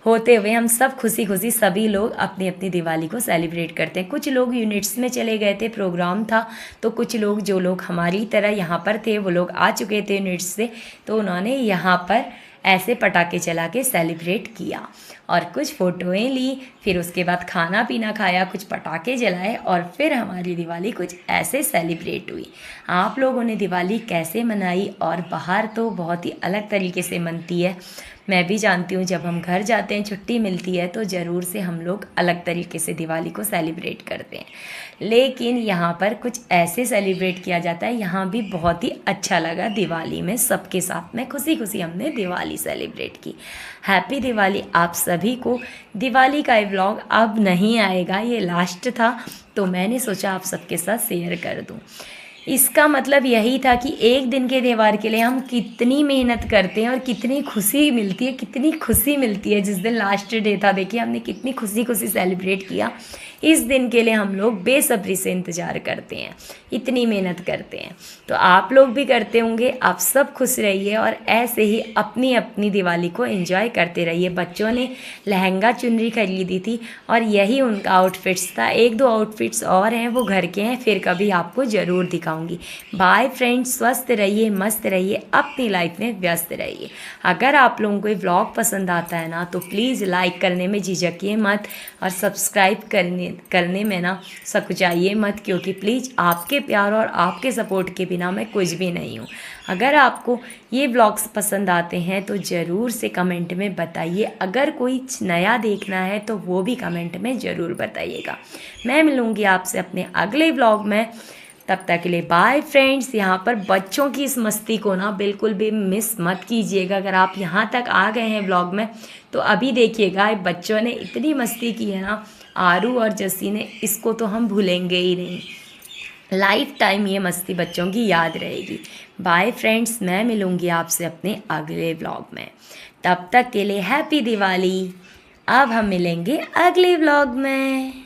होते हुए हम सब खुशी खुशी सभी लोग अपनी अपनी दिवाली को सेलिब्रेट करते हैं। कुछ लोग यूनिट्स में चले गए थे, प्रोग्राम था, तो कुछ लोग जो लोग हमारी तरह यहाँ पर थे वो लोग आ चुके थे यूनिट्स से, तो उन्होंने यहाँ पर ऐसे पटाखे चला के सेलिब्रेट किया और कुछ फ़ोटोएं ली। फिर उसके बाद खाना पीना खाया, कुछ पटाखे जलाए और फिर हमारी दिवाली कुछ ऐसे सेलिब्रेट हुई। आप लोगों ने दिवाली कैसे मनाई? और बाहर तो बहुत ही अलग तरीके से मनती है, मैं भी जानती हूँ। जब हम घर जाते हैं, छुट्टी मिलती है, तो ज़रूर से हम लोग अलग तरीके से दिवाली को सेलिब्रेट करते हैं, लेकिन यहाँ पर कुछ ऐसे सेलिब्रेट किया जाता है। यहाँ भी बहुत ही अच्छा लगा, दिवाली में सबके साथ में खुशी खुशी हमने दिवाली सेलिब्रेट की। हैप्पी दिवाली आप सभी को। दिवाली का ये व्लॉग अब नहीं आएगा, ये लास्ट था, तो मैंने सोचा आप सबके साथ शेयर कर दूँ। इसका मतलब यही था कि एक दिन के त्यौहार के लिए हम कितनी मेहनत करते हैं और कितनी खुशी मिलती है, कितनी खुशी मिलती है। जिस दिन लास्ट डे था, देखिए हमने कितनी खुशी खुशी सेलिब्रेट किया। इस दिन के लिए हम लोग बेसब्री से इंतज़ार करते हैं, इतनी मेहनत करते हैं, तो आप लोग भी करते होंगे। आप सब खुश रहिए और ऐसे ही अपनी अपनी दिवाली को एंजॉय करते रहिए। बच्चों ने लहंगा चुनरी खरीदी थी और यही उनका आउटफिट्स था। एक दो आउटफिट्स और हैं, वो घर के हैं, फिर कभी आपको ज़रूर दिखाऊंगी। बाय फ्रेंड्स, स्वस्थ रहिए, मस्त रहिए, अपनी लाइफ में व्यस्त रहिए। अगर आप लोगों को ये व्लॉग पसंद आता है ना, तो प्लीज़ लाइक करने में झिझकिए मत और सब्सक्राइब करने में ना सकुचाइए मत, क्योंकि प्लीज़ आपके प्यार और आपके सपोर्ट के बिना मैं कुछ भी नहीं हूँ। अगर आपको ये व्लॉग्स पसंद आते हैं तो ज़रूर से कमेंट में बताइए। अगर कोई नया देखना है तो वो भी कमेंट में ज़रूर बताइएगा। मैं मिलूँगी आपसे अपने अगले व्लॉग में, तब तक के लिए बाय फ्रेंड्स। यहाँ पर बच्चों की इस मस्ती को ना बिल्कुल भी मिस मत कीजिएगा। अगर आप यहाँ तक आ गए हैं व्लॉग में, तो अभी देखिएगा बच्चों ने इतनी मस्ती की है ना, आरू और जस्सी ने, इसको तो हम भूलेंगे ही नहीं। लाइफ टाइम ये मस्ती बच्चों की याद रहेगी। बाय फ्रेंड्स, मैं मिलूँगी आपसे अपने अगले व्लॉग में, तब तक के लिए हैप्पी दिवाली। अब हम मिलेंगे अगले व्लॉग में।